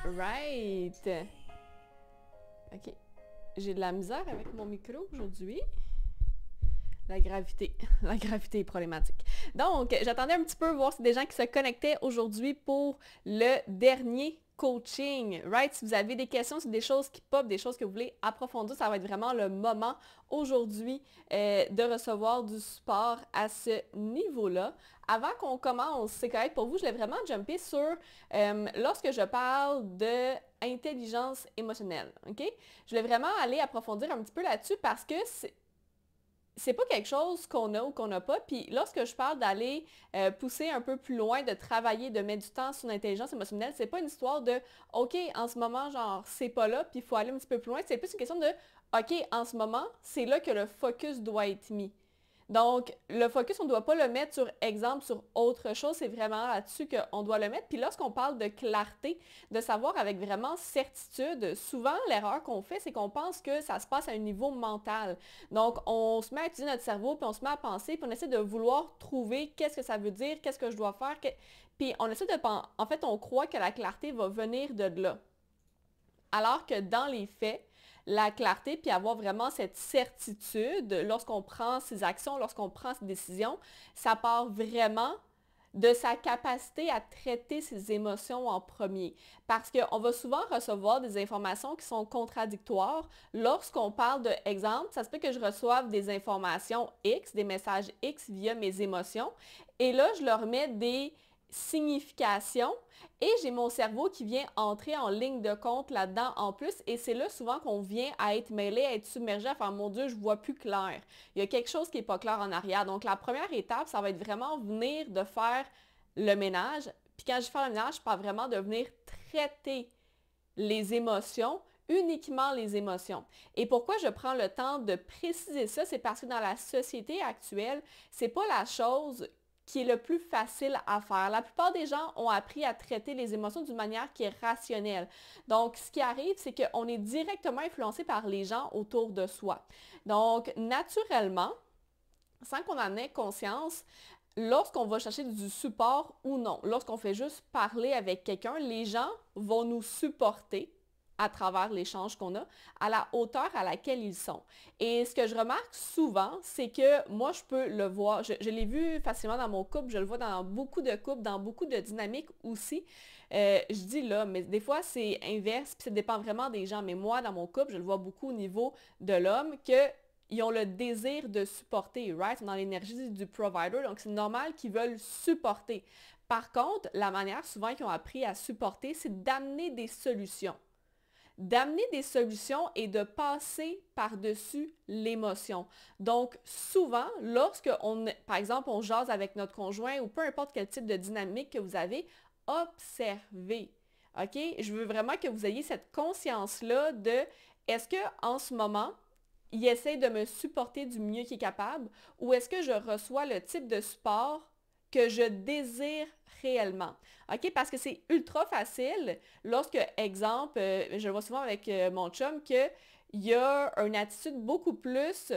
Right. OK. J'ai de la misère avec mon micro aujourd'hui. La gravité. La gravité est problématique. Donc, j'attendais un petit peu voir si des gens qui se connectaient aujourd'hui pour le dernier coaching. Right? Si vous avez des questions, si des choses qui pop, des choses que vous voulez approfondir, ça va être vraiment le moment aujourd'hui de recevoir du support à ce niveau-là. Avant qu'on commence, c'est correct pour vous, je voulais vraiment jumper sur lorsque je parle de intelligence émotionnelle. OK? Je voulais vraiment aller approfondir un petit peu là-dessus parce que c'est pas quelque chose qu'on a ou qu'on n'a pas. Puis lorsque je parle d'aller pousser un peu plus loin, de travailler, de mettre du temps sur l'intelligence émotionnelle, c'est pas une histoire de OK, en ce moment, genre, c'est pas là, puis il faut aller un petit peu plus loin. C'est plus une question de OK, en ce moment, c'est là que le focus doit être mis. Donc, le focus, on ne doit pas le mettre sur exemple, sur autre chose, c'est vraiment là-dessus qu'on doit le mettre. Puis lorsqu'on parle de clarté, de savoir avec vraiment certitude, souvent l'erreur qu'on fait, c'est qu'on pense que ça se passe à un niveau mental. Donc, on se met à utiliser notre cerveau, puis on se met à penser, puis on essaie de vouloir trouver qu'est-ce que ça veut dire, qu'est-ce que je dois faire. Puis on essaie de penser, en fait, on croit que la clarté va venir de là. Alors que dans les faits, la clarté, puis avoir vraiment cette certitude lorsqu'on prend ses actions, lorsqu'on prend ses décisions, ça part vraiment de sa capacité à traiter ses émotions en premier. Parce qu'on va souvent recevoir des informations qui sont contradictoires. Lorsqu'on parle de exemple, ça se peut que je reçoive des informations X, des messages X via mes émotions, et là, je leur mets des signification et j'ai mon cerveau qui vient entrer en ligne de compte là-dedans en plus et c'est là souvent qu'on vient à être mêlé, à être submergé, à faire mon Dieu, je vois plus clair. Il y a quelque chose qui n'est pas clair en arrière. Donc la première étape, ça va être vraiment venir de faire le ménage. Puis quand je fais le ménage, je parle vraiment de venir traiter les émotions, uniquement les émotions. Et pourquoi je prends le temps de préciser ça, c'est parce que dans la société actuelle, c'est pas la chose qui est le plus facile à faire. La plupart des gens ont appris à traiter les émotions d'une manière qui est rationnelle. Donc, ce qui arrive, c'est qu'on est directement influencé par les gens autour de soi. Donc, naturellement, sans qu'on en ait conscience, lorsqu'on va chercher du support ou non, lorsqu'on fait juste parler avec quelqu'un, les gens vont nous supporter à travers l'échange qu'on a, à la hauteur à laquelle ils sont. Et ce que je remarque souvent, c'est que moi, je peux le voir, je l'ai vu facilement dans mon couple, je le vois dans beaucoup de couples, dans beaucoup de dynamiques aussi. Je dis là, mais des fois, c'est inverse, puis ça dépend vraiment des gens. Mais moi, dans mon couple, je le vois beaucoup au niveau de l'homme, qu'ils ont le désir de supporter, right? Dans l'énergie du provider, donc c'est normal qu'ils veulent supporter. Par contre, la manière souvent qu'ils ont appris à supporter, c'est d'amener des solutions. D'amener des solutions et de passer par-dessus l'émotion. Donc, souvent, lorsque par exemple, on jase avec notre conjoint ou peu importe quel type de dynamique que vous avez, observez. OK? Je veux vraiment que vous ayez cette conscience-là de est-ce qu'en ce moment, il essaie de me supporter du mieux qu'il est capable ou est-ce que je reçois le type de support que je désire réellement. OK? Parce que c'est ultra facile lorsque, exemple, je le vois souvent avec mon chum, qu'il y a une attitude beaucoup plus,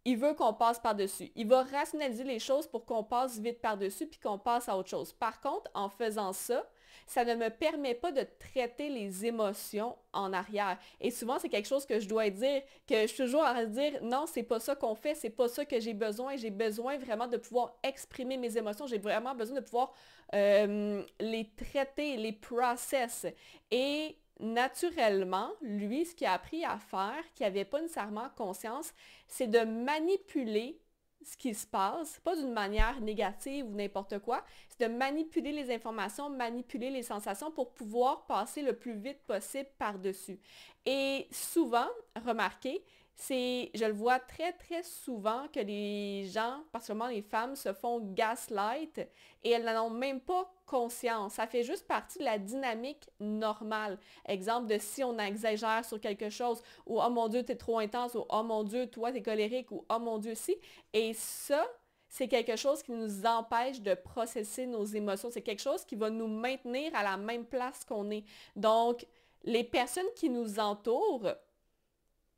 il veut qu'on passe par-dessus. Il va rationaliser les choses pour qu'on passe vite par-dessus puis qu'on passe à autre chose. Par contre, en faisant ça, ça ne me permet pas de traiter les émotions en arrière. Et souvent, c'est quelque chose que je dois dire, que je suis toujours en train de dire, non, c'est pas ça qu'on fait, c'est pas ça que j'ai besoin. J'ai besoin vraiment de pouvoir exprimer mes émotions. J'ai vraiment besoin de pouvoir les traiter, les process. Et naturellement, lui, ce qu'il a appris à faire, qu'il n'avait pas nécessairement conscience, c'est de manipuler ce qui se passe, pas d'une manière négative ou n'importe quoi, c'est de manipuler les informations, manipuler les sensations pour pouvoir passer le plus vite possible par-dessus. Et souvent, remarquez, je le vois très, très souvent que les gens, particulièrement les femmes, se font gaslight et elles n'en ont même pas conscience. Ça fait juste partie de la dynamique normale. Exemple de si on exagère sur quelque chose ou oh mon Dieu, t'es trop intense ou oh mon Dieu, toi, t'es colérique ou oh mon Dieu, si. Et ça, c'est quelque chose qui nous empêche de processer nos émotions. C'est quelque chose qui va nous maintenir à la même place qu'on est. Donc, les personnes qui nous entourent,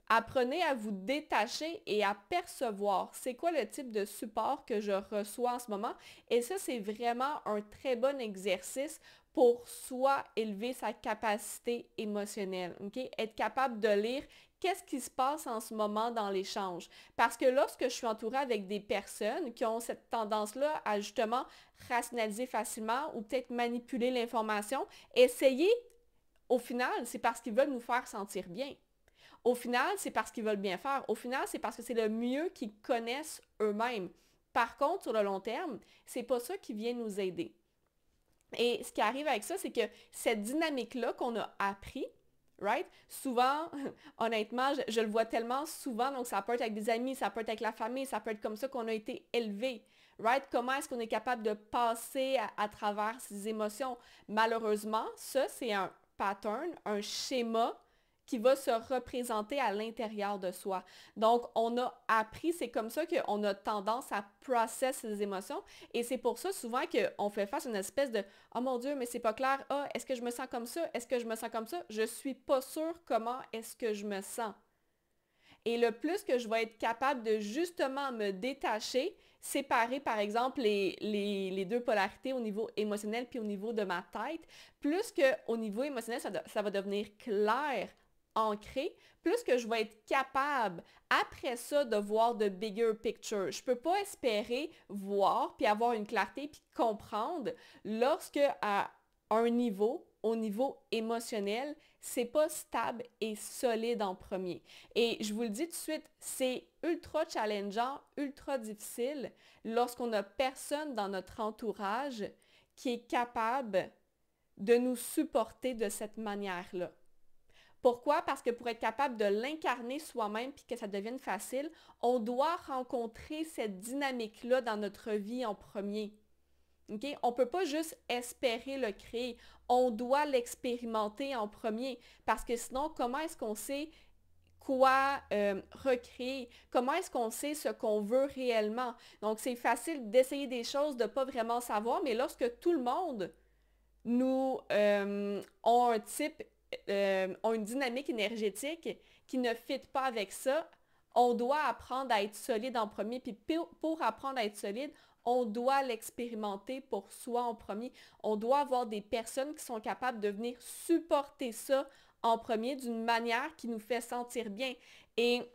apprenez à vous détacher et à percevoir c'est quoi le type de support que je reçois en ce moment. Et ça, c'est vraiment un très bon exercice pour soi élever sa capacité émotionnelle, ok? Être capable de lire qu'est-ce qui se passe en ce moment dans l'échange. Parce que lorsque je suis entourée avec des personnes qui ont cette tendance-là à justement rationaliser facilement ou peut-être manipuler l'information, essayer, au final, c'est parce qu'ils veulent nous faire sentir bien. Au final, c'est parce qu'ils veulent bien faire. Au final, c'est parce que c'est le mieux qu'ils connaissent eux-mêmes. Par contre, sur le long terme, c'est pas ça qui vient nous aider. Et ce qui arrive avec ça, c'est que cette dynamique-là qu'on a appris, right? Souvent, honnêtement, je le vois tellement souvent, donc ça peut être avec des amis, ça peut être avec la famille, ça peut être comme ça qu'on a été élevé, right? Comment est-ce qu'on est capable de passer à travers ces émotions? Malheureusement, ça, c'est un pattern, un schéma qui va se représenter à l'intérieur de soi. Donc, on a appris, c'est comme ça qu'on a tendance à process ces émotions et c'est pour ça souvent qu'on fait face à une espèce de « Oh mon Dieu, mais c'est pas clair, ah, est-ce que je me sens comme ça? Est-ce que je me sens comme ça? Je suis pas sûre comment est-ce que je me sens. » Et le plus que je vais être capable de justement me détacher, séparer par exemple les deux polarités au niveau émotionnel puis au niveau de ma tête, plus qu'au niveau émotionnel, ça va devenir clair, ancré, plus que je vais être capable après ça de voir the bigger picture. Je ne peux pas espérer voir puis avoir une clarté puis comprendre lorsque à un niveau, au niveau émotionnel, c'est pas stable et solide en premier. Et je vous le dis tout de suite, c'est ultra challengeant, ultra difficile lorsqu'on n'a personne dans notre entourage qui est capable de nous supporter de cette manière-là. Pourquoi? Parce que pour être capable de l'incarner soi-même puis que ça devienne facile, on doit rencontrer cette dynamique-là dans notre vie en premier. Okay? On ne peut pas juste espérer le créer. On doit l'expérimenter en premier. Parce que sinon, comment est-ce qu'on sait quoi recréer? Comment est-ce qu'on sait ce qu'on veut réellement? Donc, c'est facile d'essayer des choses, de ne pas vraiment savoir, mais lorsque tout le monde nous ont un type, ont une dynamique énergétique qui ne fit pas avec ça, on doit apprendre à être solide en premier. Puis pour apprendre à être solide, on doit l'expérimenter pour soi en premier. On doit avoir des personnes qui sont capables de venir supporter ça en premier d'une manière qui nous fait sentir bien. Et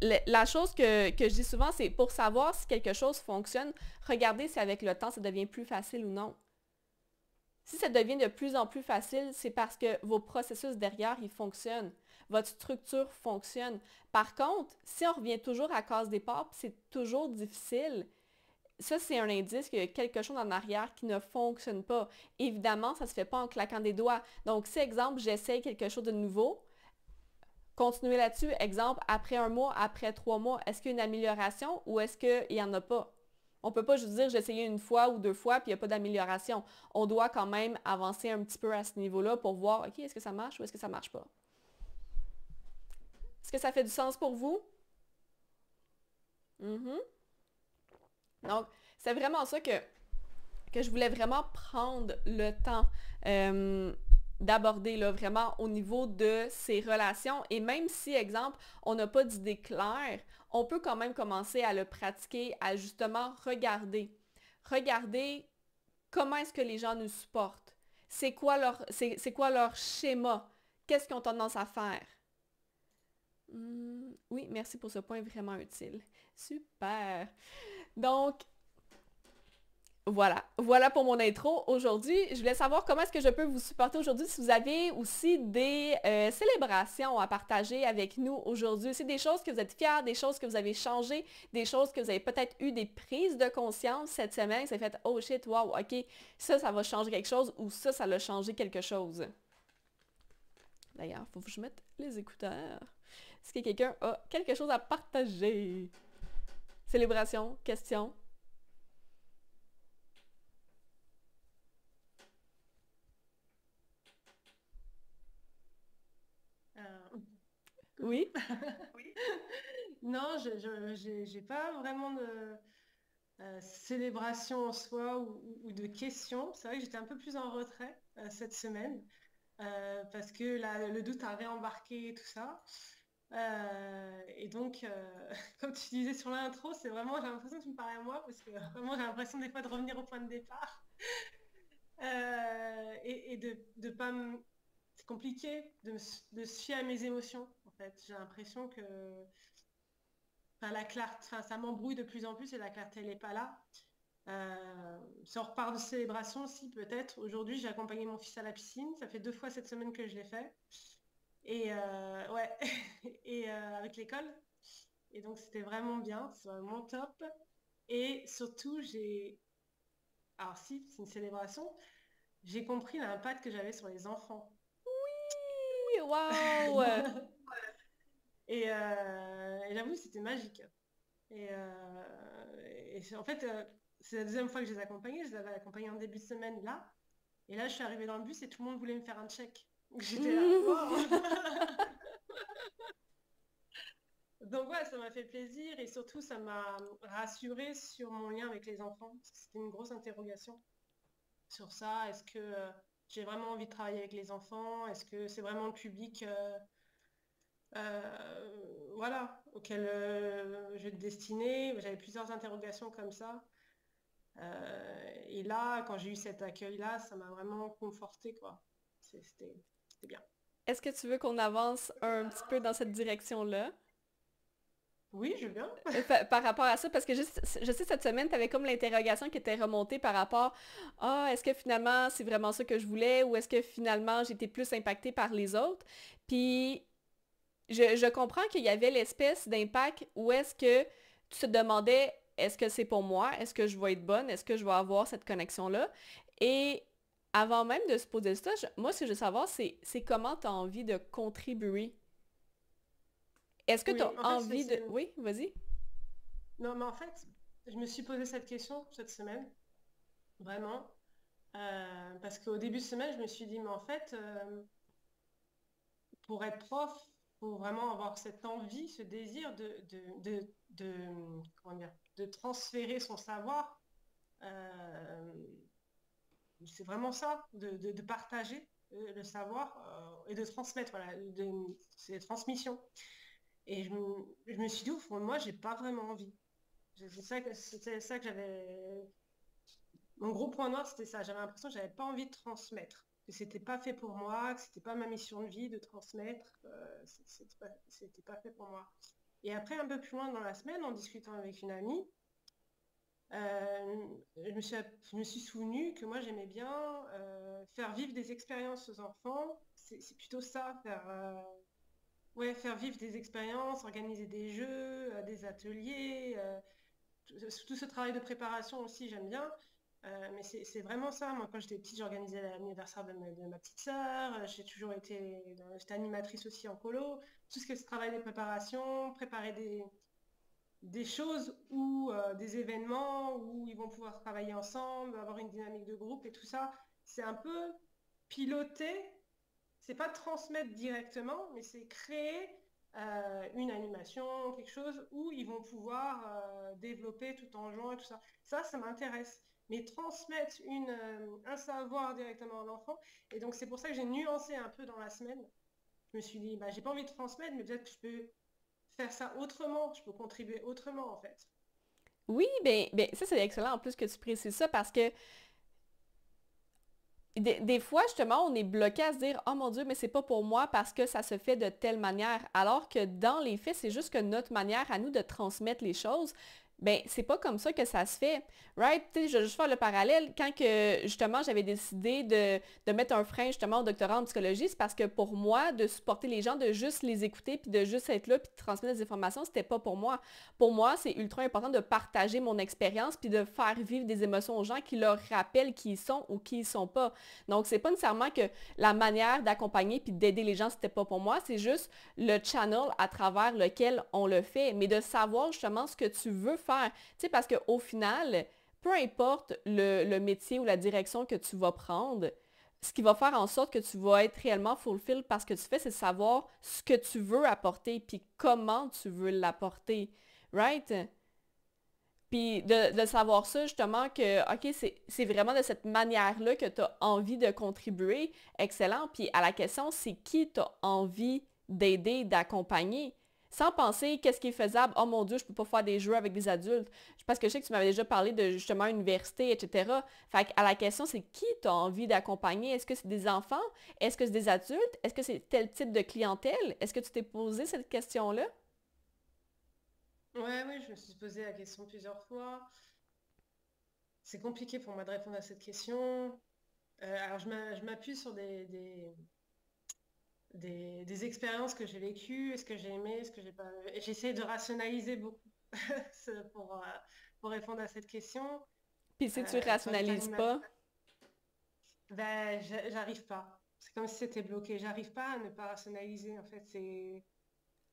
la chose que je dis souvent, c'est pour savoir si quelque chose fonctionne, regardez si avec le temps, ça devient plus facile ou non. Si ça devient de plus en plus facile, c'est parce que vos processus derrière, ils fonctionnent. Votre structure fonctionne. Par contre, si on revient toujours à case départ, puis c'est toujours difficile, ça, c'est un indice qu'il y a quelque chose en arrière qui ne fonctionne pas. Évidemment, ça ne se fait pas en claquant des doigts. Donc, si, exemple, j'essaye quelque chose de nouveau, continuez là-dessus. Exemple, après 1 mois, après 3 mois, est-ce qu'il y a une amélioration ou est-ce qu'il n'y en a pas? On ne peut pas juste dire j'ai essayé 1 fois ou 2 fois puis il n'y a pas d'amélioration. On doit quand même avancer un petit peu à ce niveau-là pour voir, OK, est-ce que ça marche ou est-ce que ça ne marche pas? Est-ce que ça fait du sens pour vous? Donc, c'est vraiment ça que je voulais vraiment prendre le temps d'aborder là, vraiment au niveau de ces relations. Et même si, exemple, on n'a pas d'idée claire, on peut quand même commencer à le pratiquer, à justement regarder. Regarder comment est-ce que les gens nous supportent. C'est quoi leur schéma? Qu'est-ce qu'ils ont tendance à faire? Oui, merci pour ce point vraiment utile. Super. Donc, voilà pour mon intro aujourd'hui. Je voulais savoir comment est-ce que je peux vous supporter aujourd'hui. Si vous avez aussi des célébrations à partager avec nous aujourd'hui, c'est des choses que vous êtes fiers, des choses que vous avez changées, des choses que vous avez peut-être eu des prises de conscience cette semaine. Ça fait « Oh shit, wow, ok, ça va changer quelque chose » ou « ça l'a changé quelque chose ». D'ailleurs, il faut que je mette les écouteurs. Est-ce que quelqu'un a quelque chose à partager? Célébration, question? Oui? Oui. Non, j'ai pas vraiment de célébration en soi ou de questions. C'est vrai que j'étais un peu plus en retrait cette semaine parce que le doute a réembarqué et tout ça. Et donc, comme tu disais sur l'intro, c'est vraiment, j'ai l'impression que tu me parlais à moi parce que vraiment, j'ai l'impression des fois de revenir au point de départ. Et de pas me... C'est compliqué de se fier à mes émotions, en fait. J'ai l'impression que enfin, la clarté, enfin, ça m'embrouille de plus en plus et la clarté, elle n'est pas là. Si on repart de célébration aussi, peut-être. Aujourd'hui, j'ai accompagné mon fils à la piscine. Ça fait 2 fois cette semaine que je l'ai fait. Et ouais, et avec l'école. Et donc, c'était vraiment bien, c'est vraiment top. Et surtout, alors si, c'est une célébration, j'ai compris l'impact que j'avais sur les enfants. Wow! Et j'avoue, c'était magique. En fait, c'est la deuxième fois que je les accompagnais. Je les avais accompagnés en début de semaine là. Et là, je suis arrivée dans le bus et tout le monde voulait me faire un check. J'étais là, wow. Donc ouais, ça m'a fait plaisir et surtout, ça m'a rassurée sur mon lien avec les enfants. Parce que c'était une grosse interrogation sur ça. Est-ce que j'ai vraiment envie de travailler avec les enfants? Est-ce que c'est vraiment le public voilà, auquel je vais te destiner? J'avais plusieurs interrogations comme ça. Et là, quand j'ai eu cet accueil-là, ça m'a vraiment confortée, quoi. C'était bien. Est-ce que tu veux qu'on avance un petit peu dans cette direction-là? Oui, je veux bien. Par rapport à ça, parce que je sais, cette semaine, tu avais comme l'interrogation qui était remontée par rapport est-ce que finalement c'est vraiment ça que je voulais ou est-ce que finalement j'étais plus impactée par les autres? Puis je comprends qu'il y avait l'espèce d'impact où est-ce que tu te demandais est-ce que c'est pour moi? Est-ce que je vais être bonne? Est-ce que je vais avoir cette connexion-là? Et avant même de se poser ça, moi, ce que je veux savoir, c'est comment tu as envie de contribuer. Est-ce que tu Oui, as en fait, envie de... Oui, vas-y. Non, mais en fait, je me suis posé cette question cette semaine, vraiment. Parce qu'au début de semaine, je me suis dit, mais en fait, pour être prof, faut vraiment avoir cette envie, ce désir comment dire, de transférer son savoir. Euh, c'est vraiment ça, de partager le savoir et de transmettre, voilà, c'est transmission. Et je me suis dit, au fond de moi, j'ai pas vraiment envie. C'est ça que j'avais. Mon gros point noir, c'était ça. J'avais l'impression que j'avais pas envie de transmettre, que c'était pas fait pour moi, que c'était pas ma mission de vie de transmettre. C'était pas fait pour moi. Et après, un peu plus loin dans la semaine, en discutant avec une amie, je me suis souvenu que moi j'aimais bien faire vivre des expériences aux enfants. C'est plutôt ça, ouais, faire vivre des expériences, organiser des jeux, des ateliers, tout ce travail de préparation aussi, j'aime bien. Mais c'est vraiment ça. Moi, quand j'étais petite, j'organisais l'anniversaire de ma petite sœur. J'ai toujours été, j'étais animatrice aussi en colo. Tout ce que ce travail de préparation, préparer des choses ou des événements où ils vont pouvoir travailler ensemble, avoir une dynamique de groupe et tout ça, c'est un peu piloter. C'est pas transmettre directement, mais c'est créer une animation, quelque chose où ils vont pouvoir développer tout en jouant et tout ça. Ça m'intéresse. Mais transmettre un savoir directement à l'enfant. Et donc, c'est pour ça que j'ai nuancé un peu dans la semaine. Je me suis dit, bah, j'ai pas envie de transmettre, mais peut-être que je peux faire ça autrement. Je peux contribuer autrement, en fait. Oui, ben ça, c'est excellent en plus que tu précises ça parce que des fois, justement, on est bloqué à se dire oh mon Dieu, mais c'est pas pour moi parce que ça se fait de telle manière. Alors que dans les faits, c'est juste que notre manière à nous de transmettre les choses, ben c'est pas comme ça que ça se fait. Right? Tu sais, je vais juste faire le parallèle. Quand que justement j'avais décidé de mettre un frein justement au doctorat en psychologie, c'est parce que pour moi, de supporter les gens, de juste les écouter, puis de juste être là, puis de transmettre des informations, c'était pas pour moi. Pour moi, c'est ultra important de partager mon expérience, puis de faire vivre des émotions aux gens qui leur rappellent qui ils sont ou qui ils sont pas. Donc, c'est pas nécessairement que la manière d'accompagner puis d'aider les gens, c'était pas pour moi, c'est juste le channel à travers lequel on le fait, mais de savoir justement ce que tu veux faire. Tu sais, parce qu'au final, peu importe le métier ou la direction que tu vas prendre, ce qui va faire en sorte que tu vas être réellement fulfilled parce que tu fais, c'est savoir ce que tu veux apporter puis comment tu veux l'apporter. Right? Puis de savoir ça, justement, que, OK, c'est vraiment de cette manière-là que tu as envie de contribuer. Excellent. Puis à la question, c'est qui tu as envie d'aider, d'accompagner? sans penser qu'est-ce qui est faisable. Oh mon Dieu, je peux pas faire des jeux avec des adultes. Parce que je sais que tu m'avais déjà parlé de justement université, etc. Fait à la question, c'est qui tu as envie d'accompagner? Est-ce que c'est des enfants? Est-ce que c'est des adultes? Est-ce que c'est tel type de clientèle? Est-ce que tu t'es posé cette question-là? Ouais, oui, je me suis posé la question plusieurs fois. C'est compliqué pour moi de répondre à cette question. Alors, je m'appuie sur des expériences que j'ai vécues, ce que j'ai aimé, ce que j'ai pas. Et j'essaie de rationaliser beaucoup pour répondre à cette question. Puis si tu Quand j'étais rationalises animatrice, pas, ben, j'arrive pas. C'est comme si c'était bloqué. J'arrive pas à ne pas rationaliser. En fait, c'est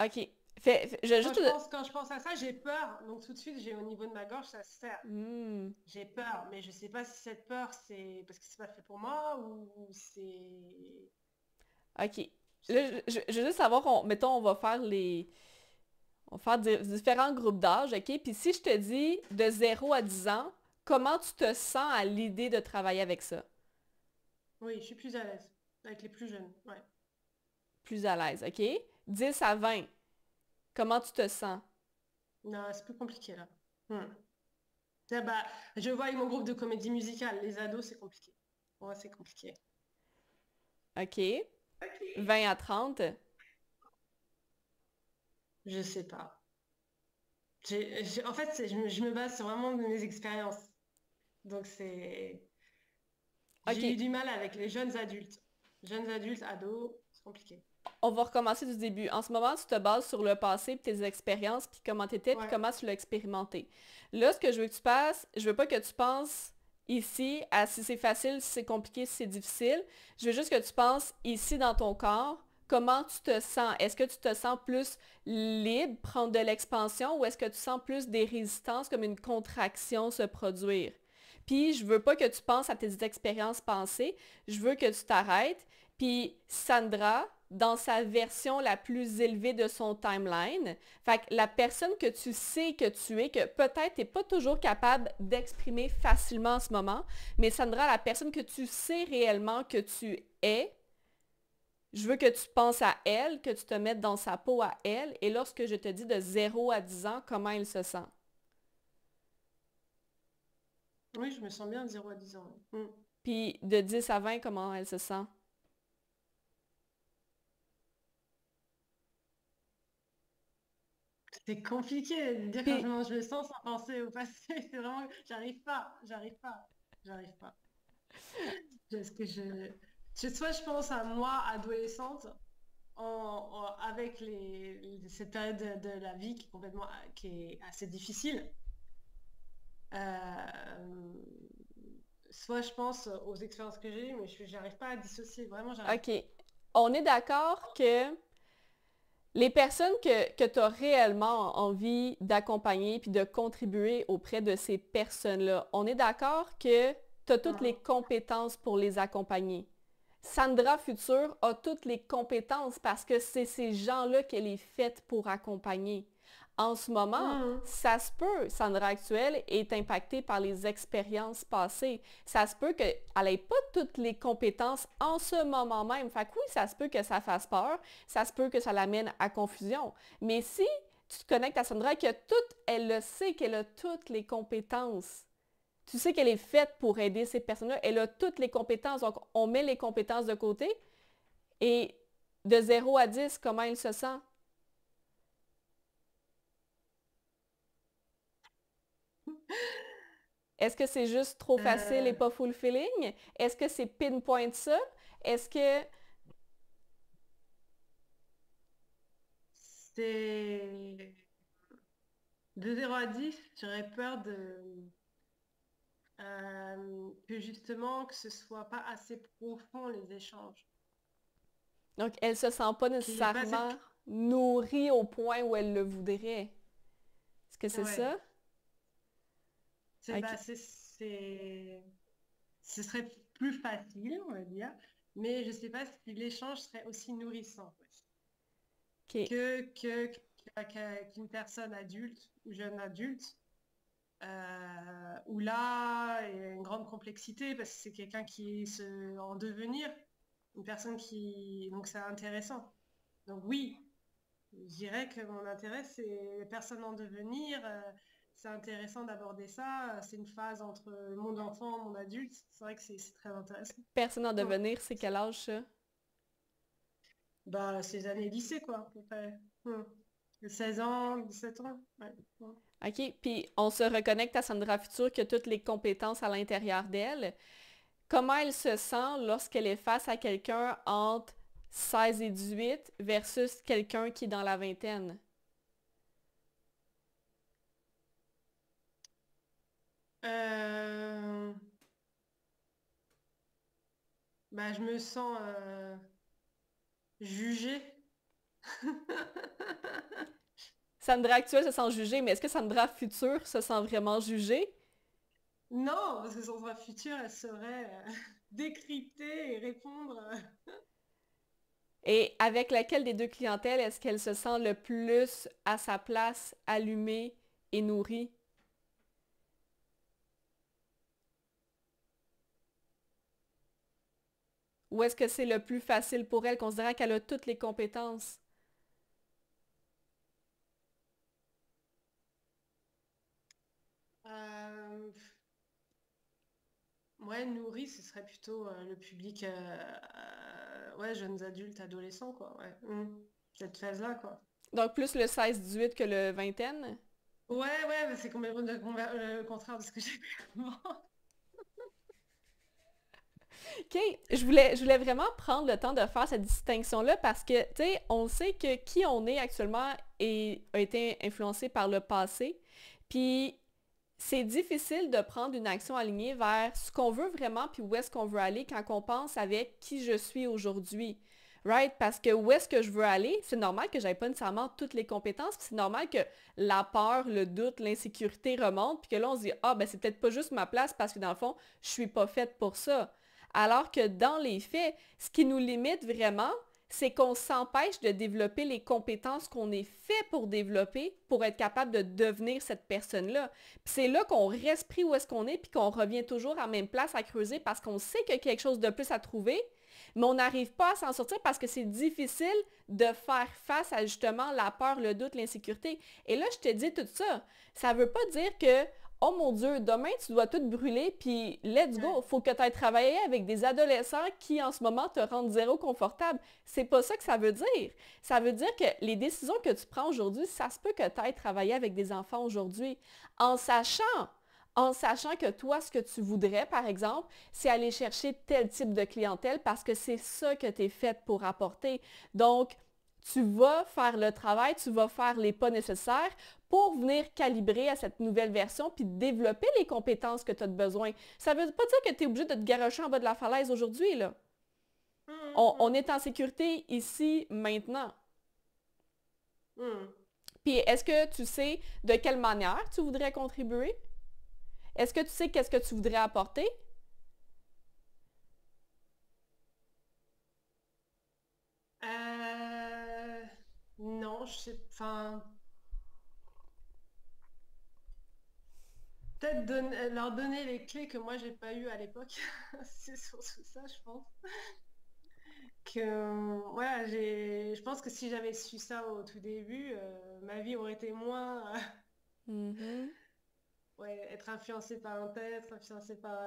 OK. Je vais juste... quand je pense à ça, j'ai peur. Donc tout de suite, j'ai au niveau de ma gorge, ça se serre. Hmm, J'ai peur, mais je sais pas si cette peur, c'est parce que c'est pas fait pour moi ou c'est... OK. Je sais Là, pas. je veux juste savoir, mettons, on va faire différents groupes d'âge, OK? Puis si je te dis de 0 à 10 ans, comment tu te sens à l'idée de travailler avec ça? Oui, je suis plus à l'aise avec les plus jeunes. Ouais. Plus à l'aise, OK? 10 à 20, comment tu te sens? Non, c'est plus compliqué là. Hmm. Ah bah, je vois avec mon groupe de comédie musicale, les ados, c'est compliqué. Ouais, c'est compliqué. OK? 20 à 30, Je sais pas. En fait, je me base sur vraiment de mes expériences. Donc c'est... J'ai eu OK. du mal avec les jeunes adultes. Jeunes adultes, ados, c'est compliqué. On va recommencer du début. En ce moment, tu te bases sur le passé, puis tes expériences, puis comment tu étais, puis Ouais. comment tu l'as expérimenté. Là, ce que je veux que tu passes, je veux pas que tu penses ici à si c'est facile, si c'est compliqué, si c'est difficile. Je veux juste que tu penses ici dans ton corps, comment tu te sens. Est-ce que tu te sens plus libre, prendre de l'expansion, ou est-ce que tu sens plus des résistances comme une contraction se produire? Puis, je veux pas que tu penses à tes expériences passées, je veux que tu t'arrêtes. Puis Sandra, dans sa version la plus élevée de son timeline, fait que la personne que tu sais que tu es, que peut-être tu n'es pas toujours capable d'exprimer facilement en ce moment, mais Sandra, la personne que tu sais réellement que tu es, je veux que tu penses à elle, que tu te mettes dans sa peau à elle, et lorsque je te dis de 0 à 10 ans, comment elle se sent. Oui, je me sens bien de 0 à 10 ans. Hmm. Puis de 10 à 20, comment elle se sent. C'est compliqué de dire Puis comment je me sens sans penser au passé. C'est vraiment... J'arrive pas. Parce que soit je pense à moi, adolescente, avec cette période de la vie qui est assez difficile. Euh, Soit je pense aux expériences que j'ai eues, mais j'arrive pas à dissocier. Vraiment, j'arrive OK. pas. On est d'accord que les personnes que tu as réellement envie d'accompagner puis de contribuer auprès de ces personnes-là, on est d'accord que tu as toutes les Mhm. compétences pour les accompagner. Sandra Future a toutes les compétences parce que c'est ces gens-là qu'elle est faite pour accompagner. En ce moment, Mhm. ça se peut, Sandra actuelle est impactée par les expériences passées. Ça se peut qu'elle n'ait pas toutes les compétences en ce moment même. Fait que oui, ça se peut que ça fasse peur, ça se peut que ça l'amène à confusion. Mais si tu te connectes à Sandra et que elle le sait qu'elle a toutes les compétences, tu sais qu'elle est faite pour aider ces personnes-là. Elle a toutes les compétences. Donc, on met les compétences de côté. Et de 0 à 10, comment elle se sent? Est-ce que c'est juste trop facile et Euh, pas fulfilling? Est-ce que c'est pinpoint ça? Est-ce que... c'est de 0 à 10, j'aurais peur que justement que ce soit pas assez profond les échanges. Donc, elle se sent pas Qu'il n'y ait pas nécessairement cette... nourrie au point où elle le voudrait. Est-ce que c'est Ouais, ça? OK. ce serait plus facile, on va dire, mais je sais pas si l'échange serait aussi nourrissant OK. qu'une personne adulte ou jeune adulte, où là, il y a une grande complexité parce que c'est quelqu'un qui est en devenir, une personne qui... Donc c'est intéressant. Donc oui, Je dirais que mon intérêt, c'est les personnes en devenir. C'est intéressant d'aborder ça. C'est une phase entre mon enfant, mon adulte. C'est vrai que c'est très intéressant. Personne en Hum. devenir, c'est quel âge ça? Bah, ces années lycée, quoi, à peu près. 16 ans, 17 ans. Ouais. Hum. OK, puis on se reconnecte à Sandra Futur qui a toutes les compétences à l'intérieur d'elle. Comment elle se sent lorsqu'elle est face à quelqu'un entre 16 et 18 versus quelqu'un qui est dans la vingtaine? Euh, Bah, je me sens jugée. Sandra actuelle se sent jugée, mais est-ce que Sandra future se sent vraiment jugée? Non, parce que son voix future, elle saurait décrypter et répondre. Et avec laquelle des deux clientèles est-ce qu'elle se sent le plus à sa place, allumée et nourrie? Ou est-ce que c'est le plus facile pour elle, considérant qu'elle a toutes les compétences? Euh, ouais, nourrie, ce serait plutôt le public, ouais, jeunes adultes, adolescents, quoi. Ouais. Cette phase-là, quoi. Donc plus le 16-18 que le vingtaine? Ouais, ouais, bah, c'est complètement le contraire de ce que j'ai fait avant. OK, je voulais vraiment prendre le temps de faire cette distinction-là parce que, tu sais, on sait que qui on est actuellement a été influencé par le passé. Puis, c'est difficile de prendre une action alignée vers ce qu'on veut vraiment puis où est-ce qu'on veut aller quand on pense avec qui je suis aujourd'hui. Right? Parce que où est-ce que je veux aller, c'est normal que j'aie pas nécessairement toutes les compétences, puis c'est normal que la peur, le doute, l'insécurité remontent, puis que là on se dit ah ben c'est peut-être pas juste ma place parce que dans le fond, je suis pas faite pour ça. Alors que dans les faits, ce qui nous limite vraiment, c'est qu'on s'empêche de développer les compétences qu'on est fait pour développer pour être capable de devenir cette personne-là. Puis c'est là qu'on reste pris où est-ce qu'on est puis qu'on revient toujours à la même place à creuser parce qu'on sait qu'il y a quelque chose de plus à trouver, mais on n'arrive pas à s'en sortir parce que c'est difficile de faire face à justement la peur, le doute, l'insécurité. Et là, je te dis tout ça. Ça ne veut pas dire que oh mon Dieu, demain tu dois tout brûler, puis let's Ouais. go. Faut que tu ailles travailler avec des adolescents qui en ce moment te rendent zéro confortable. C'est pas ça que ça veut dire. Ça veut dire que les décisions que tu prends aujourd'hui, ça se peut que tu ailles travailler avec des enfants aujourd'hui en sachant que toi, ce que tu voudrais, par exemple, c'est aller chercher tel type de clientèle parce que c'est ça que tu es faite pour apporter. Donc, tu vas faire le travail, tu vas faire les pas nécessaires pour venir calibrer à cette nouvelle version puis développer les compétences que tu as besoin. Ça ne veut pas dire que tu es obligé de te garocher en bas de la falaise aujourd'hui, là. On est en sécurité ici, maintenant. Hum. Puis est-ce que tu sais de quelle manière tu voudrais contribuer? Est-ce que tu sais qu'est-ce que tu voudrais apporter? Non, je sais, enfin, peut-être leur donner les clés que moi j'ai pas eues à l'époque. C'est surtout ça, je pense. Que, voilà, je pense que si j'avais su ça au tout début, ma vie aurait été moins, Mhm. ouais, être influencée par un tel, être influencée par,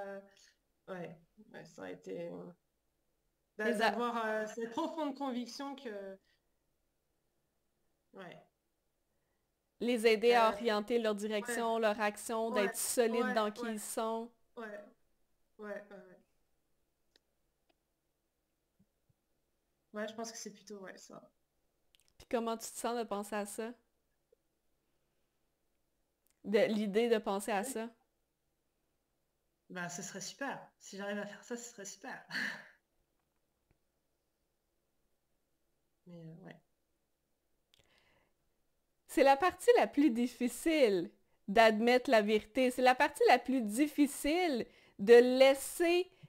ouais, ouais, ça aurait été, Les, a- d'avoir cette profonde conviction que, ouais, les aider à euh, orienter leur ouais, direction, leur action, ouais, d'être solides ouais, dans qui ouais, ils sont. ouais, ouais, ouais. Ouais, je pense que c'est plutôt, ouais, ça. Puis comment tu te sens de penser à ça? De l'idée de penser à ça? Bah, ce serait super. Si j'arrive à faire ça, ce serait super. Mais ouais. C'est la partie la plus difficile d'admettre la vérité. C'est la partie la plus difficile de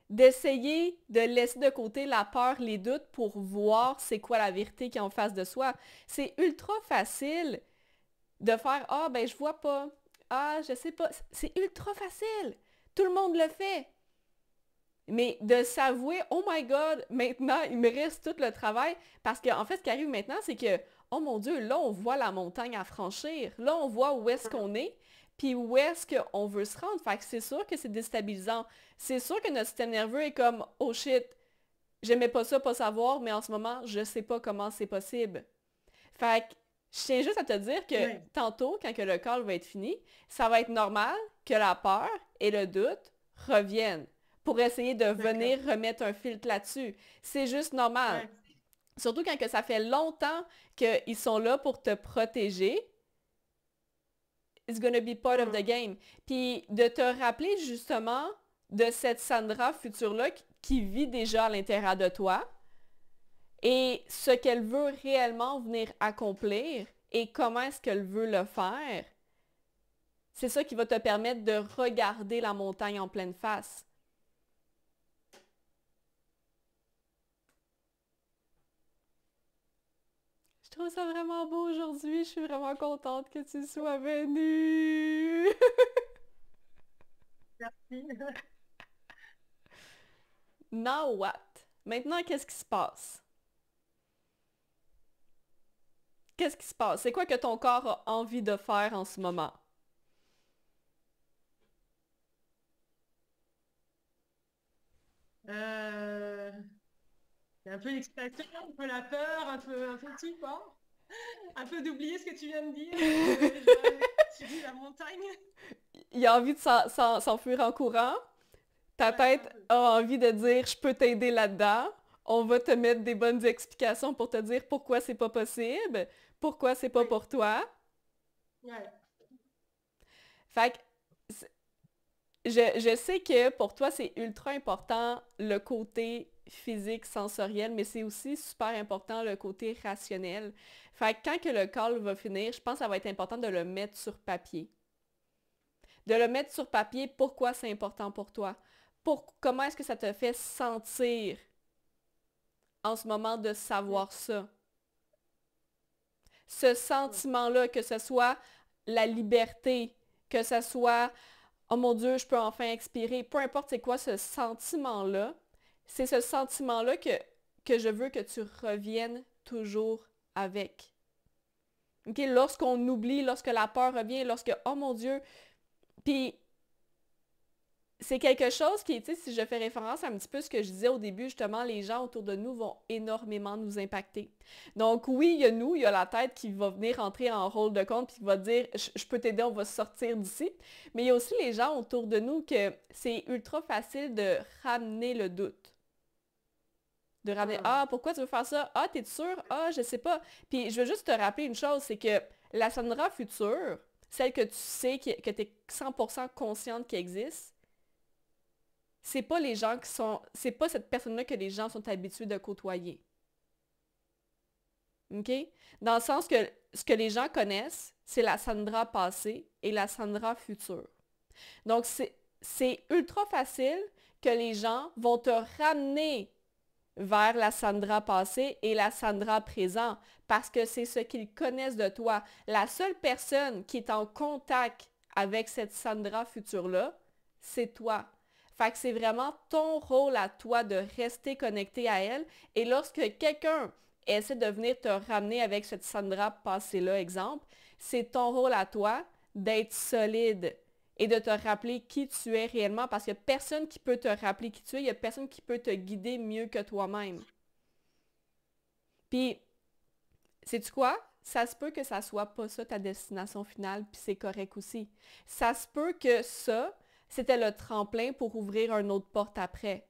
d'essayer de laisser de côté la peur, les doutes pour voir c'est quoi la vérité qui est en face de soi. C'est ultra facile de faire ah ben je vois pas, ah je sais pas. C'est ultra facile. Tout le monde le fait. Mais de s'avouer, oh my God, maintenant, il me reste tout le travail. Parce qu'en fait, ce qui arrive maintenant, c'est que, oh mon Dieu, là, on voit la montagne à franchir. Là, on voit où est-ce qu'on est, puis où est-ce qu'on veut se rendre. Fait que c'est sûr que c'est déstabilisant. C'est sûr que notre système nerveux est comme, oh shit, j'aimais pas ça, pas savoir, mais en ce moment, je sais pas comment c'est possible. Fait que je tiens juste à te dire que Oui, tantôt, quand que le call va être fini, ça va être normal que la peur et le doute reviennent pour essayer de d'accord. venir remettre un filtre là-dessus. C'est juste normal. Ouais, Surtout quand que ça fait longtemps qu'ils sont là pour te protéger. It's gonna be part of the mm, game. Puis de te rappeler justement de cette Sandra future-là qui vit déjà à l'intérieur de toi et ce qu'elle veut réellement venir accomplir et comment est-ce qu'elle veut le faire, c'est ça qui va te permettre de regarder la montagne en pleine face. Je trouve ça vraiment beau aujourd'hui. Je suis vraiment contente que tu sois venue. merci. Now what? Maintenant, qu'est-ce qui se passe? Qu'est-ce qui se passe? C'est quoi que ton corps a envie de faire en ce moment? Euh, il y a un peu l'excitation, un peu la peur, un peu de tout, quoi. Un peu d'oublier ce que tu viens de dire et que tu dis la montagne. Il a envie de s'enfuir en courant. Ta Ouais, un tête peu. a envie de dire je peux t'aider là-dedans. On va te mettre des bonnes explications pour te dire pourquoi c'est pas possible, pourquoi c'est pas Oui, pour toi. ouais. Fait que je sais que pour toi, c'est ultra important le côté physique, sensoriel, mais c'est aussi super important le côté rationnel. Fait que quand que le call va finir, je pense que ça va être important de le mettre sur papier. De le mettre sur papier, pourquoi c'est important pour toi. Comment est-ce que ça te fait sentir en ce moment de Mm, savoir ça. Ce mm, sentiment-là, que ce soit la liberté, que ce soit oh mon Dieu, je peux enfin expirer, peu importe c'est quoi ce sentiment-là, c'est ce sentiment-là que je veux que tu reviennes toujours avec. OK? Lorsqu'on oublie, lorsque la peur revient, lorsque oh mon Dieu, puis c'est quelque chose qui, tu sais, si je fais référence à un petit peu ce que je disais au début, justement, les gens autour de nous vont énormément nous impacter. Donc oui, il y a nous, il y a la tête qui va venir entrer en rôle de compte puis qui va dire, je peux t'aider, on va sortir d'ici. Mais il y a aussi les gens autour de nous que c'est ultra facile de ramener le doute. De ramener, mm. ah, pourquoi tu veux faire ça? Ah, t'es sûr? Ah, je sais pas. Puis je veux juste te rappeler une chose, c'est que la Sandra future, celle que tu sais, que tu es 100% consciente qu'elle existe, c'est pas les gens qui sont. C'est pas cette personne-là que les gens sont habitués de côtoyer. OK? Dans le sens que ce que les gens connaissent, c'est la Sandra passée et la Sandra future. Donc, c'est ultra facile que les gens vont te ramener vers la Sandra passée et la Sandra présent parce que c'est ce qu'ils connaissent de toi. La seule personne qui est en contact avec cette Sandra future-là, c'est toi. Fait que c'est vraiment ton rôle à toi de rester connecté à elle. Et lorsque quelqu'un essaie de venir te ramener avec cette Sandra passée-là, exemple, c'est ton rôle à toi d'être solide et de te rappeler qui tu es réellement parce qu'il n'y a personne qui peut te rappeler qui tu es, il n'y a personne qui peut te guider mieux que toi-même. Puis, sais-tu quoi? Ça se peut que ça soit pas ça ta destination finale, puis c'est correct aussi. Ça se peut que ça, c'était le tremplin pour ouvrir une autre porte après.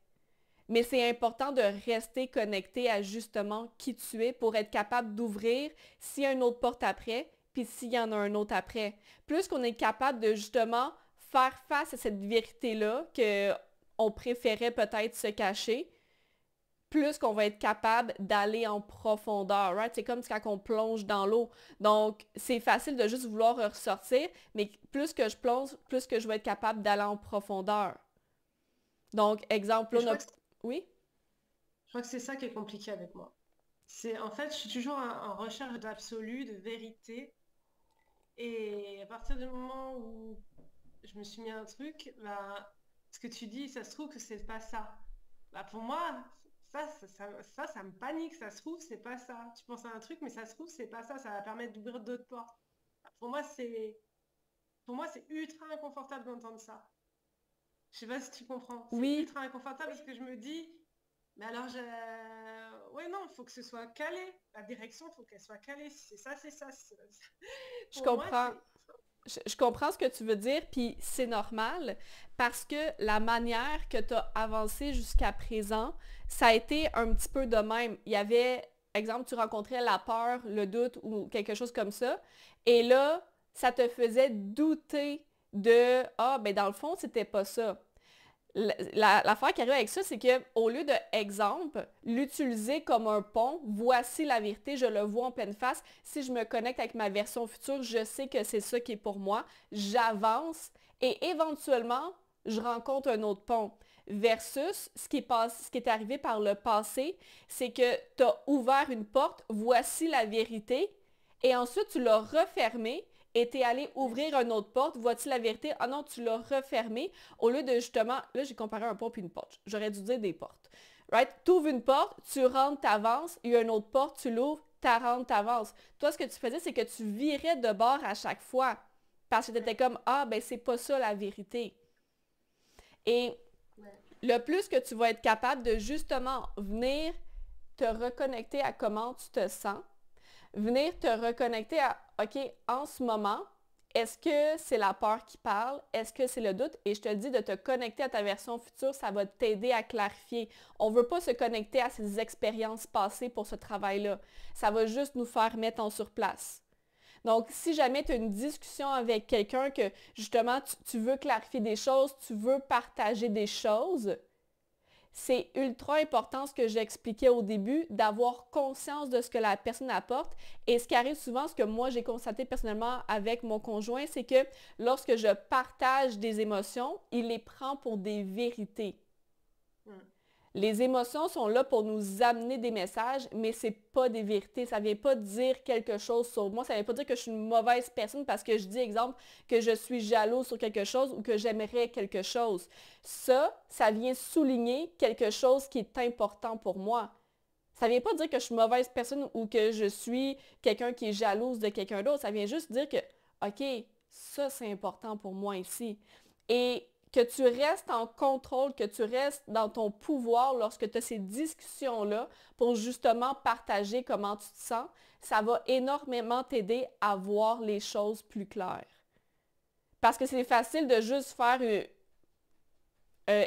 Mais c'est important de rester connecté à justement qui tu es pour être capable d'ouvrir s'il y a une autre porte après, puis s'il y en a un autre après. Plus qu'on est capable de justement faire face à cette vérité-là que on préférait peut-être se cacher, plus qu'on va être capable d'aller en profondeur, right? C'est comme quand on plonge dans l'eau. Donc, c'est facile de juste vouloir ressortir, mais plus que je plonge, plus que je vais être capable d'aller en profondeur. Donc, exemple, Et là, on a... Oui? je crois que c'est ça qui est compliqué avec moi. C'est en fait, je suis toujours en recherche d'absolu, de vérité. Et à partir du moment où je me suis mis un truc, bah, ce que tu dis, ça se trouve que c'est pas ça. Bah pour moi, ça me panique. Ça se trouve, c'est pas ça. Tu penses à un truc, mais ça se trouve, c'est pas ça. Ça va permettre d'ouvrir d'autres portes. Bah, pour moi, c'est ultra inconfortable d'entendre ça. Je sais pas si tu comprends. C'est Oui, ultra inconfortable parce que je me dis, mais alors, ouais, non, il faut que ce soit calé. La direction, il faut qu'elle soit calée. Si c'est ça, c'est ça. je Pour moi, comprends. c'est... Je comprends ce que tu veux dire, puis c'est normal parce que la manière que tu as avancé jusqu'à présent, ça a été un petit peu de même. Il y avait, exemple, tu rencontrais la peur, le doute ou quelque chose comme ça, et là, ça te faisait douter de ah, ben dans le fond, c'était pas ça. L'affaire qui arrive avec ça, c'est que au lieu de exemple, l'utiliser comme un pont, voici la vérité, je le vois en pleine face. Si je me connecte avec ma version future, je sais que c'est ça qui est pour moi. J'avance et éventuellement, je rencontre un autre pont. Versus ce qui est arrivé par le passé, c'est que tu as ouvert une porte, voici la vérité, et ensuite tu l'as refermée et tu es allé ouvrir une autre porte, voici la vérité, ah non, tu l'as refermée au lieu de justement, là j'ai comparé un pont puis une porte. J'aurais dû dire des portes. Right? Tu ouvres une porte, tu rentres, t'avances, il y a une autre porte, tu l'ouvres, tu rentres, t'avances. Toi, ce que tu faisais, c'est que tu virais de bord à chaque fois. Parce que tu étais Ouais, comme, ah, ben c'est pas ça la vérité. Et ouais, le plus que tu vas être capable de justement venir te reconnecter à comment tu te sens, venir te reconnecter à, OK, en ce moment, est-ce que c'est la peur qui parle? Est-ce que c'est le doute? Et je te dis de te connecter à ta version future, ça va t'aider à clarifier. On ne veut pas se connecter à ces expériences passées pour ce travail-là. Ça va juste nous faire mettre en surplace. Donc, si jamais tu as une discussion avec quelqu'un que justement tu veux clarifier des choses, tu veux partager des choses, c'est ultra important ce que j'expliquais au début, d'avoir conscience de ce que la personne apporte. Et ce qui arrive souvent, ce que moi j'ai constaté personnellement avec mon conjoint, c'est que lorsque je partage des émotions, il les prend pour des vérités. mm, Les émotions sont là pour nous amener des messages, mais c'est pas des vérités. Ça vient pas dire quelque chose sur moi. Ça vient pas dire que je suis une mauvaise personne parce que je dis, exemple, que je suis jalouse sur quelque chose ou que j'aimerais quelque chose. Ça vient souligner quelque chose qui est important pour moi. Ça vient pas dire que je suis une mauvaise personne ou que je suis quelqu'un qui est jalouse de quelqu'un d'autre. Ça vient juste dire que, OK, ça c'est important pour moi ici. Et que tu restes en contrôle, que tu restes dans ton pouvoir lorsque tu as ces discussions-là pour justement partager comment tu te sens, ça va énormément t'aider à voir les choses plus claires. Parce que c'est facile de juste faire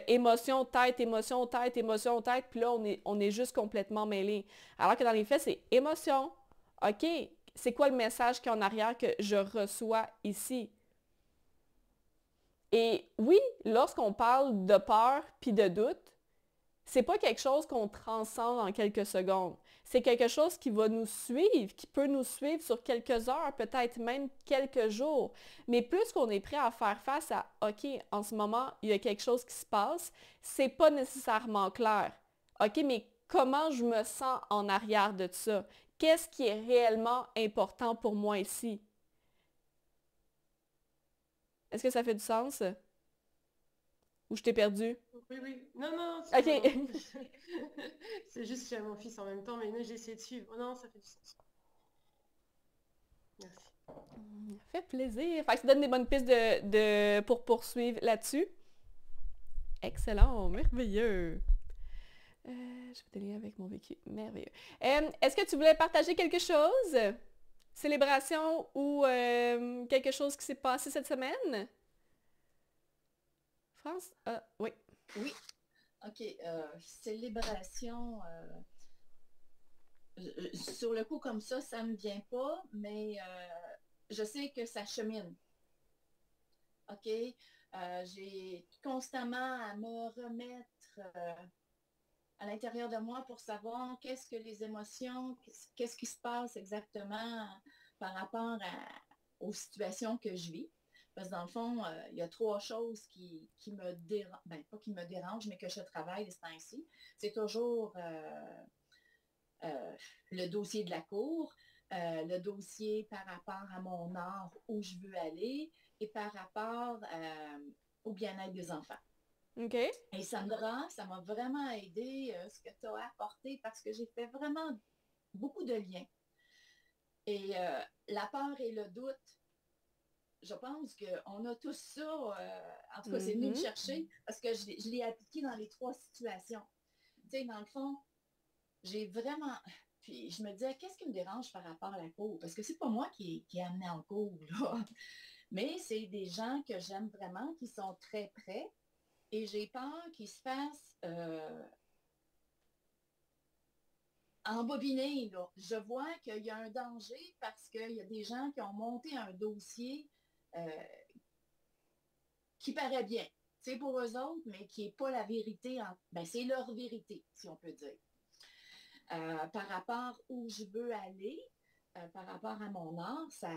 émotion, tête, émotion, tête, émotion, tête, puis là, on est juste complètement mêlé. Alors que dans les faits, c'est émotion. OK, c'est quoi le message qui est en arrière que je reçois ici? Et oui, lorsqu'on parle de peur puis de doute, c'est pas quelque chose qu'on transcende en quelques secondes. C'est quelque chose qui va nous suivre, qui peut nous suivre sur quelques heures, peut-être même quelques jours. Mais plus qu'on est prêt à faire face à OK, en ce moment, il y a quelque chose qui se passe, c'est pas nécessairement clair. OK, mais comment je me sens en arrière de ça? Qu'est-ce qui est réellement important pour moi ici? Est-ce que ça fait du sens? Ou je t'ai perdu? oui, oui. Non, non, OK. c'est juste que j'ai mon fils en même temps, mais non, j'essaie de suivre. Oh, non, ça fait du sens. Merci. Fait plaisir. Fait que ça donne des bonnes pistes pour poursuivre là-dessus. Excellent, merveilleux. Je vais te avec mon vécu. Merveilleux. Est-ce que tu voulais partager quelque chose? Célébration ou quelque chose qui s'est passé cette semaine? France? Ah, oui. Oui, OK. Célébration, sur le coup comme ça me vient pas, mais je sais que ça chemine. OK? J'ai constamment à me remettre à l'intérieur de moi pour savoir qu'est-ce que les émotions, qu'est-ce qui se passe exactement par rapport aux situations que je vis. Parce que dans le fond, il y a trois choses qui me dérangent, ben, pas qui me dérangent, mais que je travaille ce temps-ci. C'est toujours le dossier de la cour, le dossier par rapport à mon art où je veux aller et par rapport au bien-être des enfants. OK. Et Sandra, ça m'a vraiment aidé ce que tu as apporté parce que j'ai fait vraiment beaucoup de liens. Et la peur et le doute, je pense qu'on a tous ça. En tout cas, c'est venu me chercher parce que je l'ai appliqué dans les 3 situations. Tu sais, dans le fond, j'ai vraiment... Puis je me disais, qu'est-ce qui me dérange par rapport à la cour? Parce que c'est pas moi qui ai amené en cours, là. Mais c'est des gens que j'aime vraiment, qui sont très près. Et j'ai peur qu'ils se fassent embobiner, là. Je vois qu'il y a un danger parce qu'il y a des gens qui ont monté un dossier qui paraît bien. C'est pour eux autres, mais qui n'est pas la vérité. Ben, c'est leur vérité, si on peut dire. Par rapport où je veux aller, par rapport à mon art, ça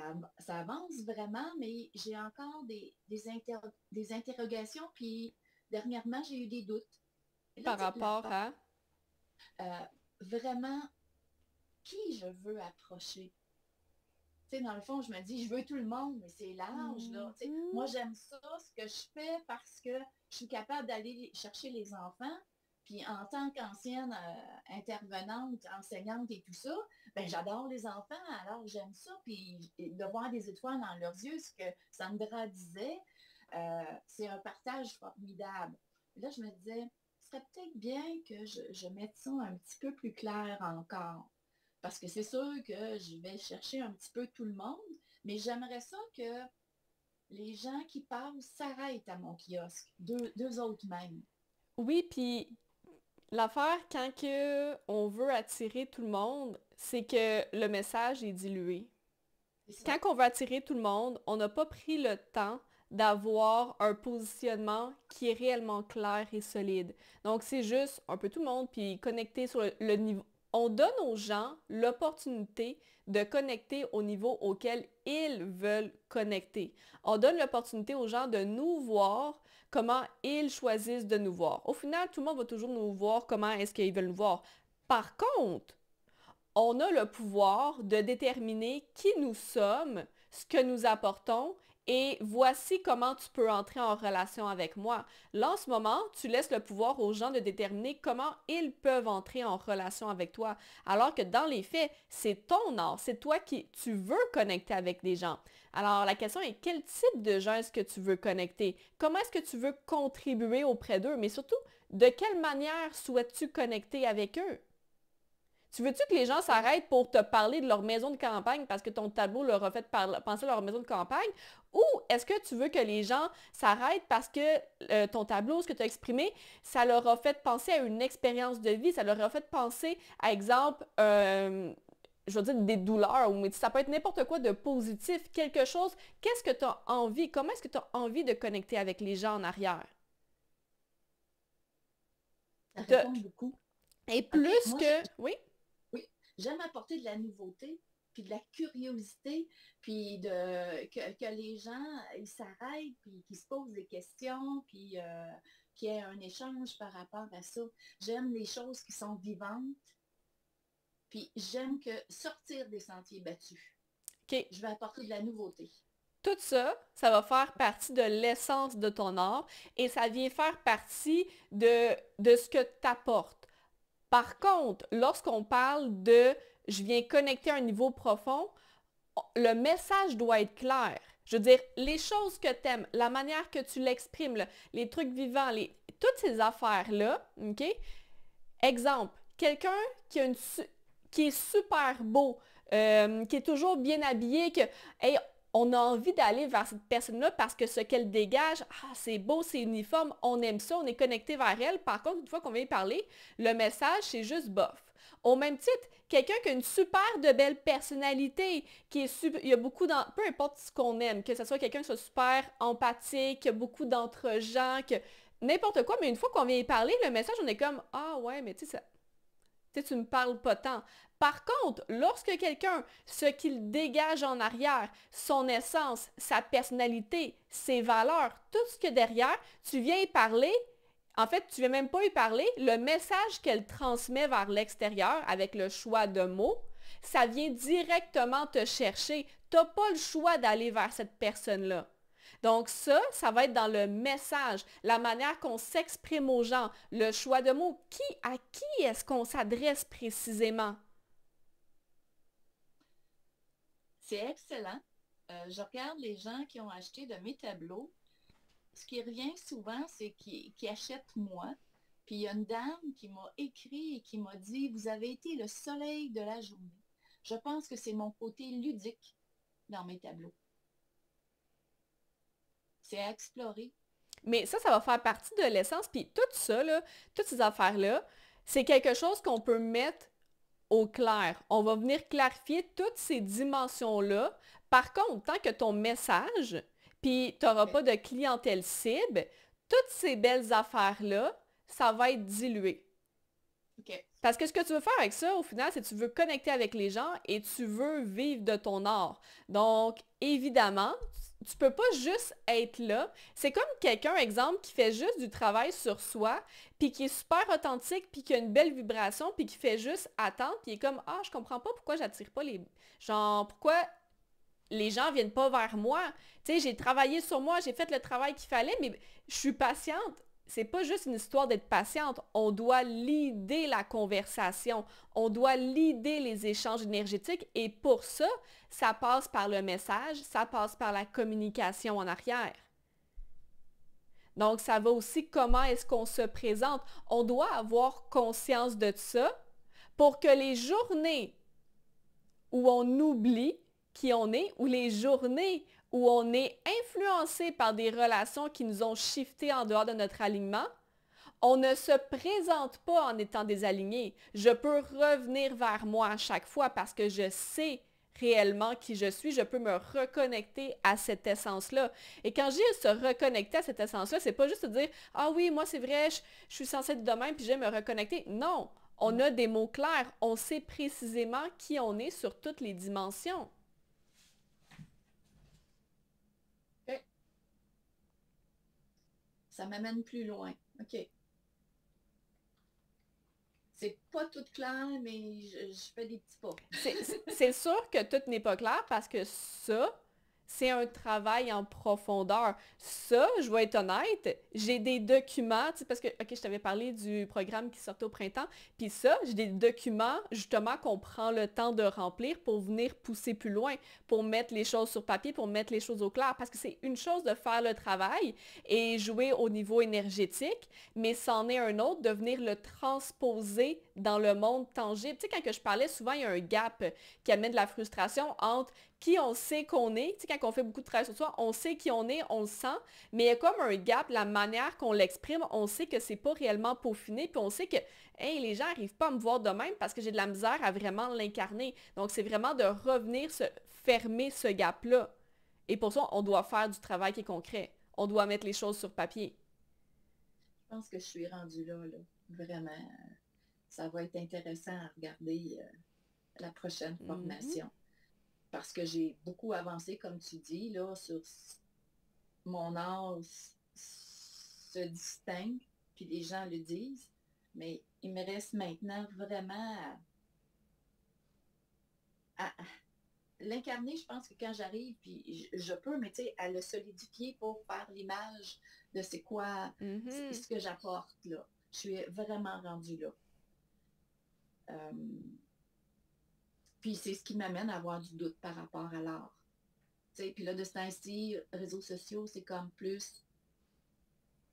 avance vraiment, mais j'ai encore des interrogations, puis dernièrement, j'ai eu des doutes. Et là, Par rapport à... vraiment, qui je veux approcher? Tu sais, dans le fond, je me dis, je veux tout le monde, mais c'est large, là. Tu sais, moi, j'aime ça, ce que je fais, parce que je suis capable d'aller chercher les enfants. Puis en tant qu'ancienne intervenante, enseignante et tout ça, ben j'adore les enfants, alors j'aime ça. Puis de voir des étoiles dans leurs yeux, ce que Sandra disait, c'est un partage formidable. Là, je me disais, ce serait peut-être bien que je mette ça un petit peu plus clair encore. Parce que c'est sûr que je vais chercher un petit peu tout le monde, mais j'aimerais ça que les gens qui passent s'arrêtent à mon kiosque, deux autres même. Oui, puis l'affaire, quand que on veut attirer tout le monde, c'est que le message est dilué. Quand on veut attirer tout le monde, on n'a pas pris le temps d'avoir un positionnement qui est réellement clair et solide. Donc, c'est juste un peu tout le monde, puis connecter sur le niveau. On donne aux gens l'opportunité de connecter au niveau auquel ils veulent connecter. On donne l'opportunité aux gens de nous voir comment ils choisissent de nous voir. Au final, tout le monde va toujours nous voir comment est-ce qu'ils veulent nous voir. Par contre, on a le pouvoir de déterminer qui nous sommes, ce que nous apportons et voici comment tu peux entrer en relation avec moi. Là, en ce moment, tu laisses le pouvoir aux gens de déterminer comment ils peuvent entrer en relation avec toi. Alors que dans les faits, c'est ton art, c'est toi qui tu veux connecter avec des gens. Alors, la question est quel type de gens est-ce que tu veux connecter? Comment est-ce que tu veux contribuer auprès d'eux? Mais surtout, de quelle manière souhaites-tu connecter avec eux? Tu veux-tu que les gens s'arrêtent pour te parler de leur maison de campagne parce que ton tableau leur a fait penser à leur maison de campagne? Ou est-ce que tu veux que les gens s'arrêtent parce que ton tableau, ce que tu as exprimé, ça leur a fait penser à une expérience de vie, ça leur a fait penser, à exemple, je veux dire des douleurs, mais ça peut être n'importe quoi de positif, quelque chose. Qu'est-ce que tu as envie? Comment est-ce que tu as envie de connecter avec les gens en arrière? Ça répond beaucoup. Et plus okay, moi, que... Oui? J'aime apporter de la nouveauté, puis de la curiosité, puis que les gens ils s'arrêtent, puis qu'ils se posent des questions, puis qu'il y ait un échange par rapport à ça. J'aime les choses qui sont vivantes, puis j'aime que sortir des sentiers battus. Okay. Je vais apporter de la nouveauté. Tout ça, ça va faire partie de l'essence de ton art et ça vient faire partie de ce que tu apportes. Par contre, lorsqu'on parle de « je viens connecter à un niveau profond », le message doit être clair. Je veux dire, les choses que tu aimes, la manière que tu l'exprimes, les trucs vivants, toutes ces affaires-là, OK? Exemple, quelqu'un qui est super beau, qui est toujours bien habillé, que hey, on a envie d'aller vers cette personne-là parce que ce qu'elle dégage, c'est beau, c'est uniforme, on aime ça, on est connecté vers elle. Par contre, une fois qu'on vient y parler, le message, c'est juste bof. Au même titre, quelqu'un qui a une super de belle personnalité, qui est super, il y a beaucoup peu importe ce qu'on aime, que ce soit quelqu'un qui soit super empathique, qui a beaucoup d'entre-gens, que n'importe quoi, mais une fois qu'on vient y parler, le message, on est comme, ah ouais, mais tu sais, tu me parles pas tant. Par contre, lorsque quelqu'un, ce qu'il dégage en arrière, son essence, sa personnalité, ses valeurs, tout ce que derrière, tu viens y parler, en fait, tu ne viens même pas y parler, le message qu'elle transmet vers l'extérieur avec le choix de mots, ça vient directement te chercher. Tu n'as pas le choix d'aller vers cette personne-là. Donc ça va être dans le message, la manière qu'on s'exprime aux gens, le choix de mots. À qui est-ce qu'on s'adresse précisément? C'est excellent. Je regarde les gens qui ont acheté de mes tableaux. Ce qui revient souvent, c'est qu'ils achètent moi. Puis il y a une dame qui m'a écrit et qui m'a dit, vous avez été le soleil de la journée. Je pense que c'est mon côté ludique dans mes tableaux. C'est à explorer. Mais ça va faire partie de l'essence. Puis tout ça, là, toutes ces affaires-là, c'est quelque chose qu'on peut mettre au clair. On va venir clarifier toutes ces dimensions-là. Par contre, tant que ton message, puis tu n'auras pas de clientèle cible, toutes ces belles affaires-là, ça va être dilué. OK. Parce que ce que tu veux faire avec ça, au final, c'est que tu veux connecter avec les gens et tu veux vivre de ton art. Donc, évidemment, tu peux pas juste être là. C'est comme quelqu'un, exemple, qui fait juste du travail sur soi, puis qui est super authentique, puis qui a une belle vibration, puis qui fait juste attendre, puis il est comme, ah, je comprends pas pourquoi j'attire pas les... Genre, pourquoi les gens viennent pas vers moi? Tu sais, j'ai travaillé sur moi, j'ai fait le travail qu'il fallait, mais je suis patiente. C'est pas juste une histoire d'être patiente. On doit leader la conversation. On doit leader les échanges énergétiques. Et pour ça, ça passe par le message, ça passe par la communication en arrière. Donc, ça va aussi comment est-ce qu'on se présente. On doit avoir conscience de ça pour que les journées où on oublie qui on est, ou les journées où on est influencé par des relations qui nous ont shifté en dehors de notre alignement, on ne se présente pas en étant désaligné. Je peux revenir vers moi à chaque fois parce que je sais réellement qui je suis, je peux me reconnecter à cette essence-là. Et quand je dis se reconnecter à cette essence-là, c'est pas juste de dire « Ah oui, moi c'est vrai, je suis censée être de même puis j'aime me reconnecter. » Non, on a des mots clairs, on sait précisément qui on est sur toutes les dimensions. Ça m'amène plus loin. OK. C'est pas tout clair, mais je fais des petits pas. C'est sûr que tout n'est pas clair parce que ça, c'est un travail en profondeur. Ça, je vais être honnête, j'ai des documents, tu sais, parce que, OK, je t'avais parlé du programme qui sortait au printemps, puis ça, j'ai des documents, justement, qu'on prend le temps de remplir pour venir pousser plus loin, pour mettre les choses sur papier, pour mettre les choses au clair, parce que c'est une chose de faire le travail et jouer au niveau énergétique, mais c'en est un autre de venir le transposer dans le monde tangible. Tu sais, quand que je parlais, souvent, il y a un gap qui amène de la frustration entre qui on sait qu'on est. Tu sais, quand on fait beaucoup de travail sur soi, on sait qui on est, on le sent, mais il y a comme un gap, la manière qu'on l'exprime, on sait que c'est pas réellement peaufiné, puis on sait que hey, les gens n'arrivent pas à me voir de même parce que j'ai de la misère à vraiment l'incarner. Donc, c'est vraiment de revenir se fermer ce gap-là. Et pour ça, on doit faire du travail qui est concret. On doit mettre les choses sur papier. Je pense que je suis rendue là. Vraiment, ça va être intéressant à regarder la prochaine formation. Parce que j'ai beaucoup avancé, comme tu dis, là, sur mon art se distingue, puis les gens le disent, mais il me reste maintenant vraiment à l'incarner. Je pense que quand j'arrive, puis je peux, mais tu sais, à le solidifier pour faire l'image de c'est quoi, ce que j'apporte, là. Je suis vraiment rendue là. Puis c'est ce qui m'amène à avoir du doute par rapport à l'art. Puis là, de ce temps-ci, réseaux sociaux, c'est comme plus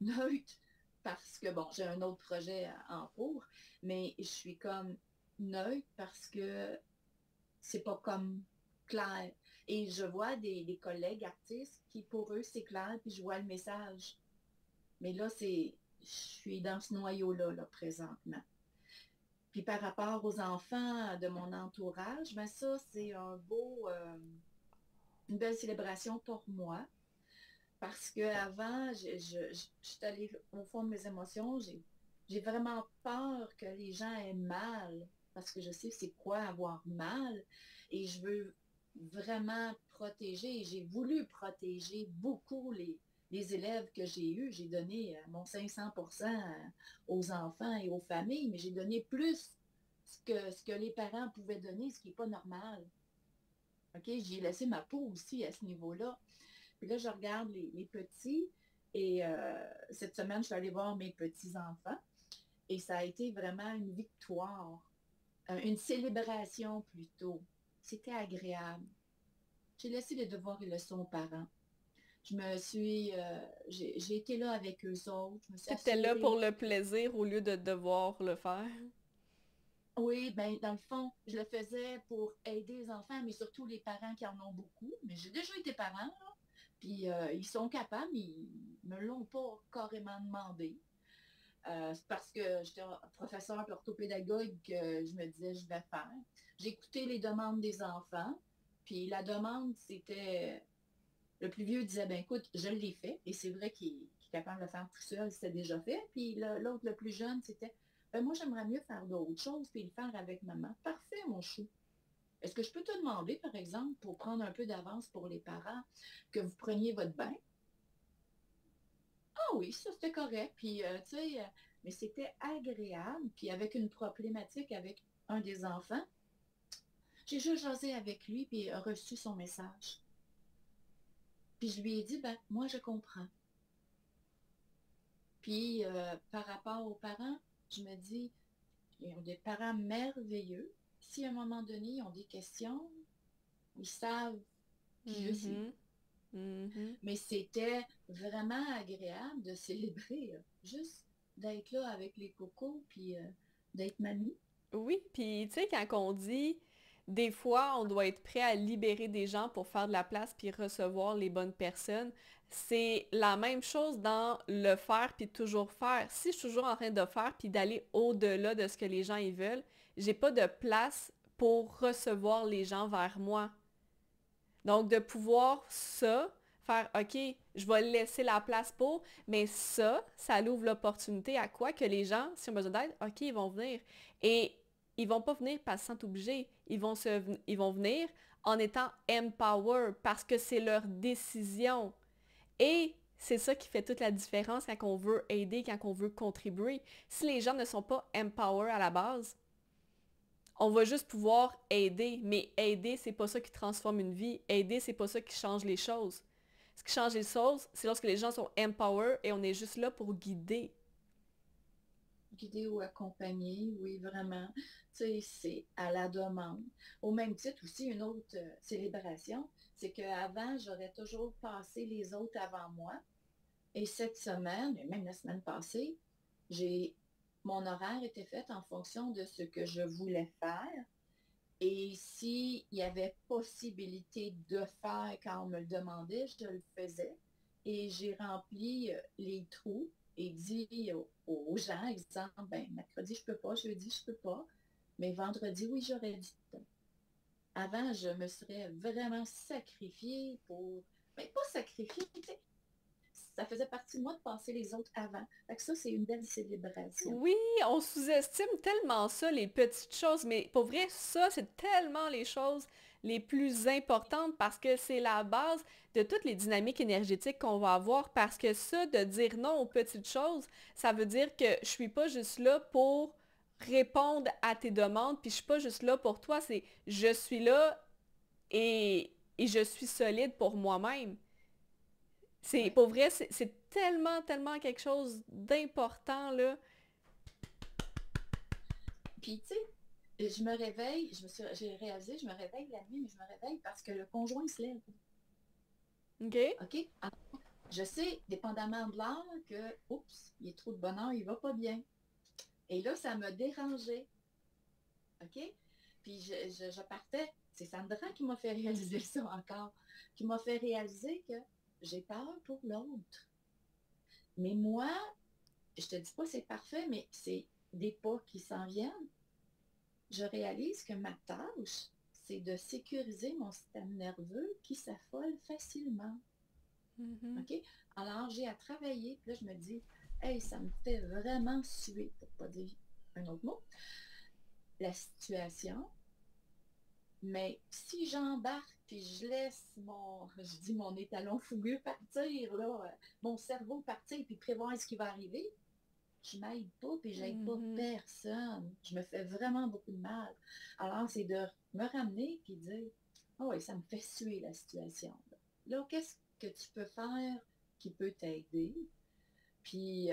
neutre parce que, bon, j'ai un autre projet en cours, mais je suis comme neutre parce que c'est pas comme clair. Et je vois des collègues artistes qui, pour eux, c'est clair, puis je vois le message. Mais là, je suis dans ce noyau-là, là, présentement. Puis par rapport aux enfants de mon entourage, ben ça, c'est une belle célébration pour moi. Parce qu'avant, je suis allée au fond de mes émotions. J'ai vraiment peur que les gens aient mal. Parce que je sais c'est quoi avoir mal. Et je veux vraiment protéger. J'ai voulu protéger beaucoup les élèves que j'ai eus. J'ai donné mon 500% aux enfants et aux familles, mais j'ai donné plus ce que les parents pouvaient donner, ce qui n'est pas normal. OK? J'ai laissé ma peau aussi à ce niveau-là. Puis là, je regarde les petits et cette semaine, je suis allée voir mes petits-enfants et ça a été vraiment une victoire, une célébration plutôt. C'était agréable. J'ai laissé les devoirs et leçons aux parents. J'ai été là avec eux autres, je me suis T'étais là pour assurée. le plaisir au lieu de devoir le faire. Oui, ben dans le fond, je le faisais pour aider les enfants, mais surtout les parents qui en ont beaucoup. Mais j'ai déjà été parent, là. Puis ils sont capables, ils me l'ont pas carrément demandé. C'est parce que j'étais professeur et orthopédagogue que je me disais je vais faire. J'ai écouté les demandes des enfants, puis la demande, c'était le plus vieux disait ben écoute, je l'ai fait, et c'est vrai qu'il est capable de le faire tout seul, c'était déjà fait. Puis l'autre, le plus jeune, c'était ben moi j'aimerais mieux faire d'autres choses, puis le faire avec maman. Parfait, mon chou. Est-ce que je peux te demander, par exemple, pour prendre un peu d'avance pour les parents, que vous preniez votre bain? Ah oui, ça c'était correct. Puis, tu sais, mais c'était agréable. Puis avec une problématique avec un des enfants, j'ai juste jasé avec lui, puis il a reçu son message. Puis je lui ai dit, ben, moi je comprends. Puis par rapport aux parents, je me dis, ils ont des parents merveilleux. Si à un moment donné, ils ont des questions, ils savent qui je suis. Mhm. Mhm. Mais c'était vraiment agréable de célébrer, juste d'être là avec les cocos, puis d'être mamie. Oui, puis tu sais, quand on dit des fois on doit être prêt à libérer des gens pour faire de la place puis recevoir les bonnes personnes, c'est la même chose dans le faire puis toujours faire. Si je suis toujours en train de faire puis d'aller au-delà de ce que les gens y veulent, j'ai pas de place pour recevoir les gens vers moi. Donc, de pouvoir faire, OK, je vais laisser la place pour, mais ça l'ouvre l'opportunité à quoi? Que les gens, s'ils ont besoin d'aide, OK, ils vont venir. Et ils vont pas venir parce qu'ils se sentent obligés. Ils vont venir en étant empower parce que c'est leur décision. Et c'est ça qui fait toute la différence quand on veut aider, quand on veut contribuer. Si les gens ne sont pas empower à la base, on va juste pouvoir aider, mais aider, c'est pas ça qui transforme une vie. Aider, c'est pas ça qui change les choses. Ce qui change les choses, c'est lorsque les gens sont empower et on est juste là pour guider. Guider ou accompagner, oui, vraiment. Tu sais, c'est à la demande. Au même titre aussi, une autre célébration, c'est qu'avant, j'aurais toujours passé les autres avant moi. Et cette semaine, et même la semaine passée, j'ai mon horaire était fait en fonction de ce que je voulais faire. Et s'il y avait possibilité de faire quand on me le demandait, je le faisais. Et j'ai rempli les trous et dit aux gens, exemple, ben, mercredi, je peux pas, jeudi, je peux pas, mais vendredi, oui, j'aurais du temps. Avant, je me serais vraiment sacrifiée pour... Mais pas sacrifiée, tu sais, ça faisait partie de moi de passer les autres avant. Fait que ça, c'est une belle célébration. Oui, on sous-estime tellement ça, les petites choses, mais pour vrai, ça, c'est tellement les choses les plus importantes parce que c'est la base de toutes les dynamiques énergétiques qu'on va avoir parce que ça, de dire non aux petites choses, ça veut dire que je suis pas juste là pour répondre à tes demandes, puis je suis pas juste là pour toi, c'est je suis là et je suis solide pour moi-même. C'est, Ouais. pour vrai, c'est tellement, tellement quelque chose d'important, là. Puis, tu sais, je me réveille, j'ai réalisé, je me réveille la nuit, mais je me réveille parce que le conjoint se lève. OK? OK? Alors, je sais, dépendamment de l'heure, que, oups, il est trop de bonheur, il va pas bien. Et là, ça me dérangeait. OK? Puis, je partais. C'est Sandra qui m'a fait réaliser ça encore, qui m'a fait réaliser que j'ai peur pour l'autre. Mais moi, je te dis pas c'est parfait, mais c'est des pas qui s'en viennent. Je réalise que ma tâche, c'est de sécuriser mon système nerveux qui s'affole facilement. Mhm. OK? Alors, j'ai à travailler, puis là, je me dis, hey, ça me fait vraiment suer, pour pas dire un autre mot, la situation. Mais si j'embarque, puis je laisse je dis mon étalon fougueux partir, là, mon cerveau partir, puis prévoir ce qui va arriver, je m'aide pas, puis j'aide pas Mhm. personne. Je me fais vraiment beaucoup de mal. Alors, c'est de me ramener, puis dire, oh oui, ça me fait suer la situation. Là, qu'est-ce que tu peux faire qui peut t'aider. Puis,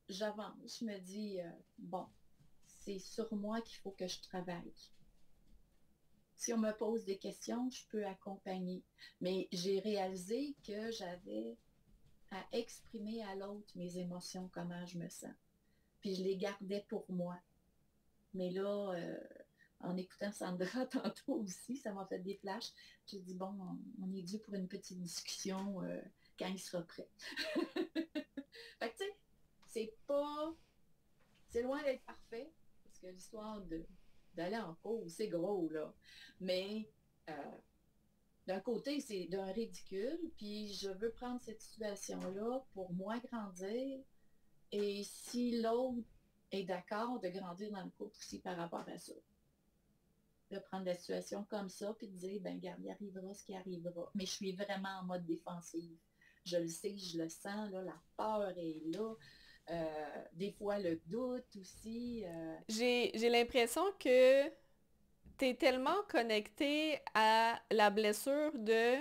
j'avance, je me dis, bon, c'est sur moi qu'il faut que je travaille. Si on me pose des questions, je peux accompagner. Mais j'ai réalisé que j'avais à exprimer à l'autre mes émotions, comment je me sens. Puis je les gardais pour moi. Mais là, en écoutant Sandra tantôt aussi, ça m'a fait des flashs. J'ai dit, bon, on est dû pour une petite discussion quand il sera prêt. Fait que tu sais, c'est pas... C'est loin d'être parfait, parce que l'histoire d'aller en cours, c'est gros, là. Mais d'un côté, c'est d'un ridicule, puis je veux prendre cette situation-là pour moi grandir. Et si l'autre est d'accord de grandir dans le couple aussi par rapport à ça. De prendre la situation comme ça, puis de dire, ben regarde, il arrivera ce qui arrivera. Mais je suis vraiment en mode défensive. Je le sais, je le sens, là, la peur est là. Des fois, le doute aussi. J'ai l'impression que tu es tellement connecté à la blessure de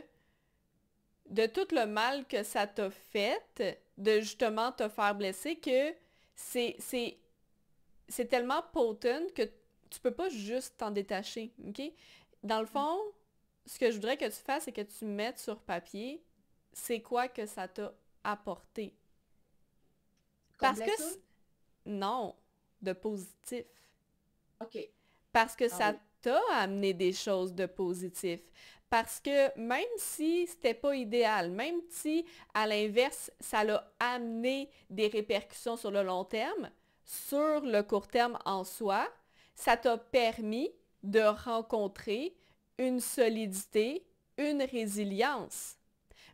tout le mal que ça t'a fait, de justement te faire blesser, que c'est tellement potent que tu peux pas juste t'en détacher, OK? Dans le fond, ce que je voudrais que tu fasses, c'est que tu mettes sur papier c'est quoi que ça t'a apporté. Comme Parce que... blessure? Non, de positif. OK. Parce que Ah ça oui. t'a amené des choses de positif. Parce que même si c'était pas idéal, même si à l'inverse, ça l'a amené des répercussions sur le long terme, sur le court terme en soi, ça t'a permis de rencontrer une solidité, une résilience.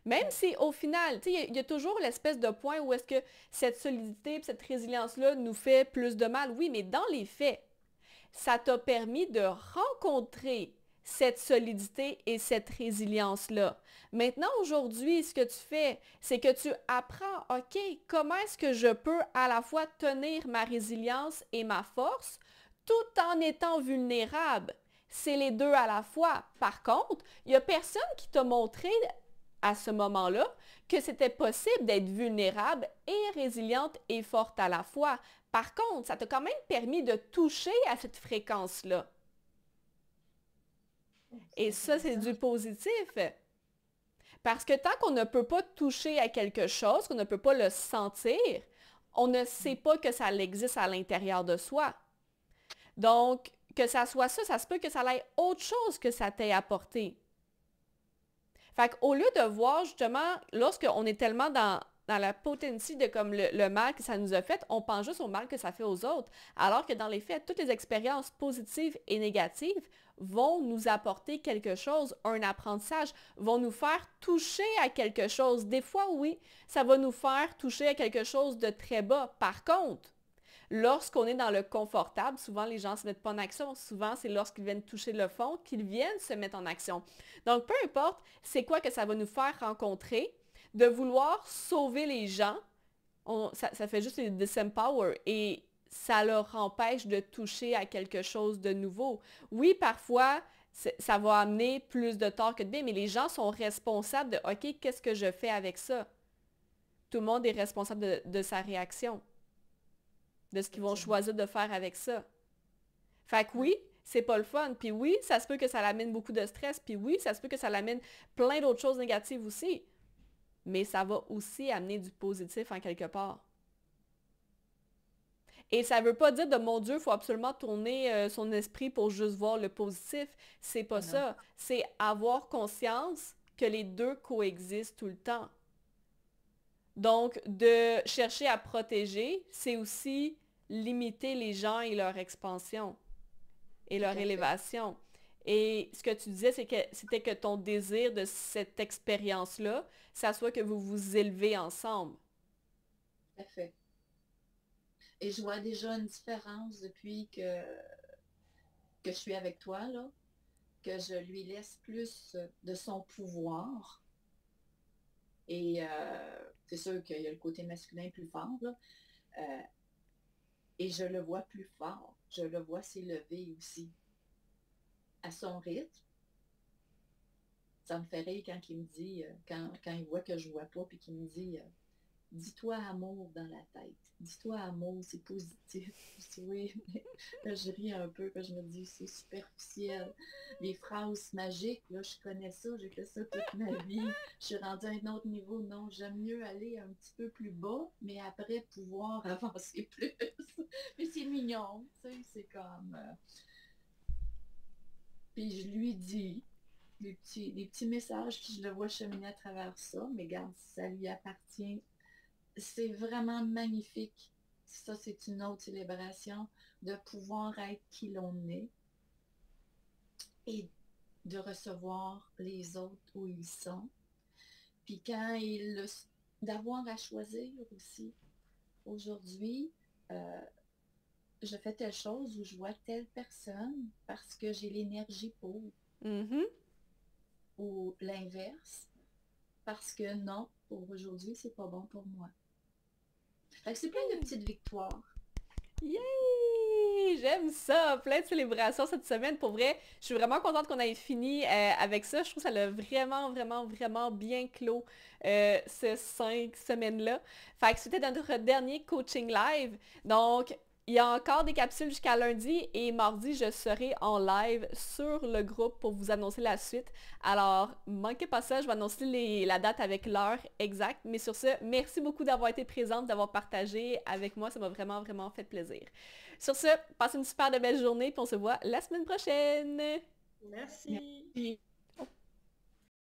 Même si au final, il y a toujours l'espèce de point où est-ce que cette solidité et cette résilience-là nous fait plus de mal. Oui, mais dans les faits, ça t'a permis de rencontrer cette solidité et cette résilience-là. Maintenant, aujourd'hui, ce que tu fais, c'est que tu apprends, OK, comment est-ce que je peux à la fois tenir ma résilience et ma force tout en étant vulnérable. C'est les deux à la fois. Par contre, il n'y a personne qui t'a montré à ce moment-là que c'était possible d'être vulnérable et résiliente et forte à la fois. Par contre, ça t'a quand même permis de toucher à cette fréquence-là. Et ça, c'est du positif. Parce que tant qu'on ne peut pas toucher à quelque chose, qu'on ne peut pas le sentir, on ne sait pas que ça existe à l'intérieur de soi. Donc, que ça soit ça se peut que ça ait autre chose que ça t'ait apporté. Fait qu'au lieu de voir justement, lorsqu'on est tellement dans la potentie de comme le mal que ça nous a fait, on pense juste au mal que ça fait aux autres. Alors que dans les faits, toutes les expériences positives et négatives vont nous apporter quelque chose, un apprentissage, vont nous faire toucher à quelque chose. Des fois, oui, ça va nous faire toucher à quelque chose de très bas. Par contre, lorsqu'on est dans le confortable, souvent les gens ne se mettent pas en action. Souvent, c'est lorsqu'ils viennent toucher le fond qu'ils viennent se mettre en action. Donc, peu importe c'est quoi que ça va nous faire rencontrer, de vouloir sauver les gens, ça fait juste les disempower et ça leur empêche de toucher à quelque chose de nouveau. Oui, parfois, ça va amener plus de tort que de bien, mais les gens sont responsables de « OK, qu'est-ce que je fais avec ça? » Tout le monde est responsable de sa réaction, de ce qu'ils vont choisir de faire avec ça. Fait que oui, c'est pas le fun. Puis oui, ça se peut que ça l'amène beaucoup de stress. Puis oui, ça se peut que ça l'amène plein d'autres choses négatives aussi. Mais ça va aussi amener du positif en quelque part. Et ça veut pas dire de mon Dieu, il faut absolument tourner son esprit pour juste voir le positif. C'est pas ça. C'est avoir conscience que les deux coexistent tout le temps. Donc, de chercher à protéger, c'est aussi limiter les gens et leur expansion et leur élévation. Et ce que tu disais, c'était que ton désir de cette expérience-là, ça soit que vous vous élevez ensemble. Tout à fait. Et je vois déjà une différence depuis que je suis avec toi, là, que je lui laisse plus de son pouvoir. Et c'est sûr qu'il y a le côté masculin plus fort, là. Et je le vois plus fort. Je le vois s'élever aussi à son rythme. Ça me fait rire quand il me dit, quand il voit que je vois pas, puis qu'il me dit dis-toi amour dans la tête. Dis-toi amour, c'est positif. Oui, mais je ris un peu quand je me dis c'est superficiel. Les phrases magiques, là, je connais ça, j'ai fait ça toute ma vie. Je suis rendue à un autre niveau. Non, j'aime mieux aller un petit peu plus bas, mais après pouvoir avancer plus. Mais c'est mignon, tu sais, c'est comme. Puis je lui dis des petits messages, puis je le vois cheminer à travers ça, mais regarde, ça lui appartient. C'est vraiment magnifique. Ça, c'est une autre célébration de pouvoir être qui l'on est et de recevoir les autres où ils sont. Puis d'avoir à choisir aussi. Aujourd'hui, je fais telle chose ou je vois telle personne parce que j'ai l'énergie pour. Ou l'inverse, parce que non, pour aujourd'hui, c'est pas bon pour moi. Fait que c'est plein de petites victoires. Yay! J'aime ça! Plein de célébrations cette semaine. Pour vrai, je suis vraiment contente qu'on ait fini avec ça. Je trouve que ça l'a vraiment, vraiment, vraiment bien clos ces 5 semaines-là. Fait que c'était notre dernier coaching live. Donc, il y a encore des capsules jusqu'à lundi et mardi, je serai en live sur le groupe pour vous annoncer la suite. Alors, manquez pas ça, je vais annoncer la date avec l'heure exacte. Mais sur ce, merci beaucoup d'avoir été présente, d'avoir partagé avec moi. Ça m'a vraiment, vraiment fait plaisir. Sur ce, passez une super de belle journée puis on se voit la semaine prochaine. Merci. Merci.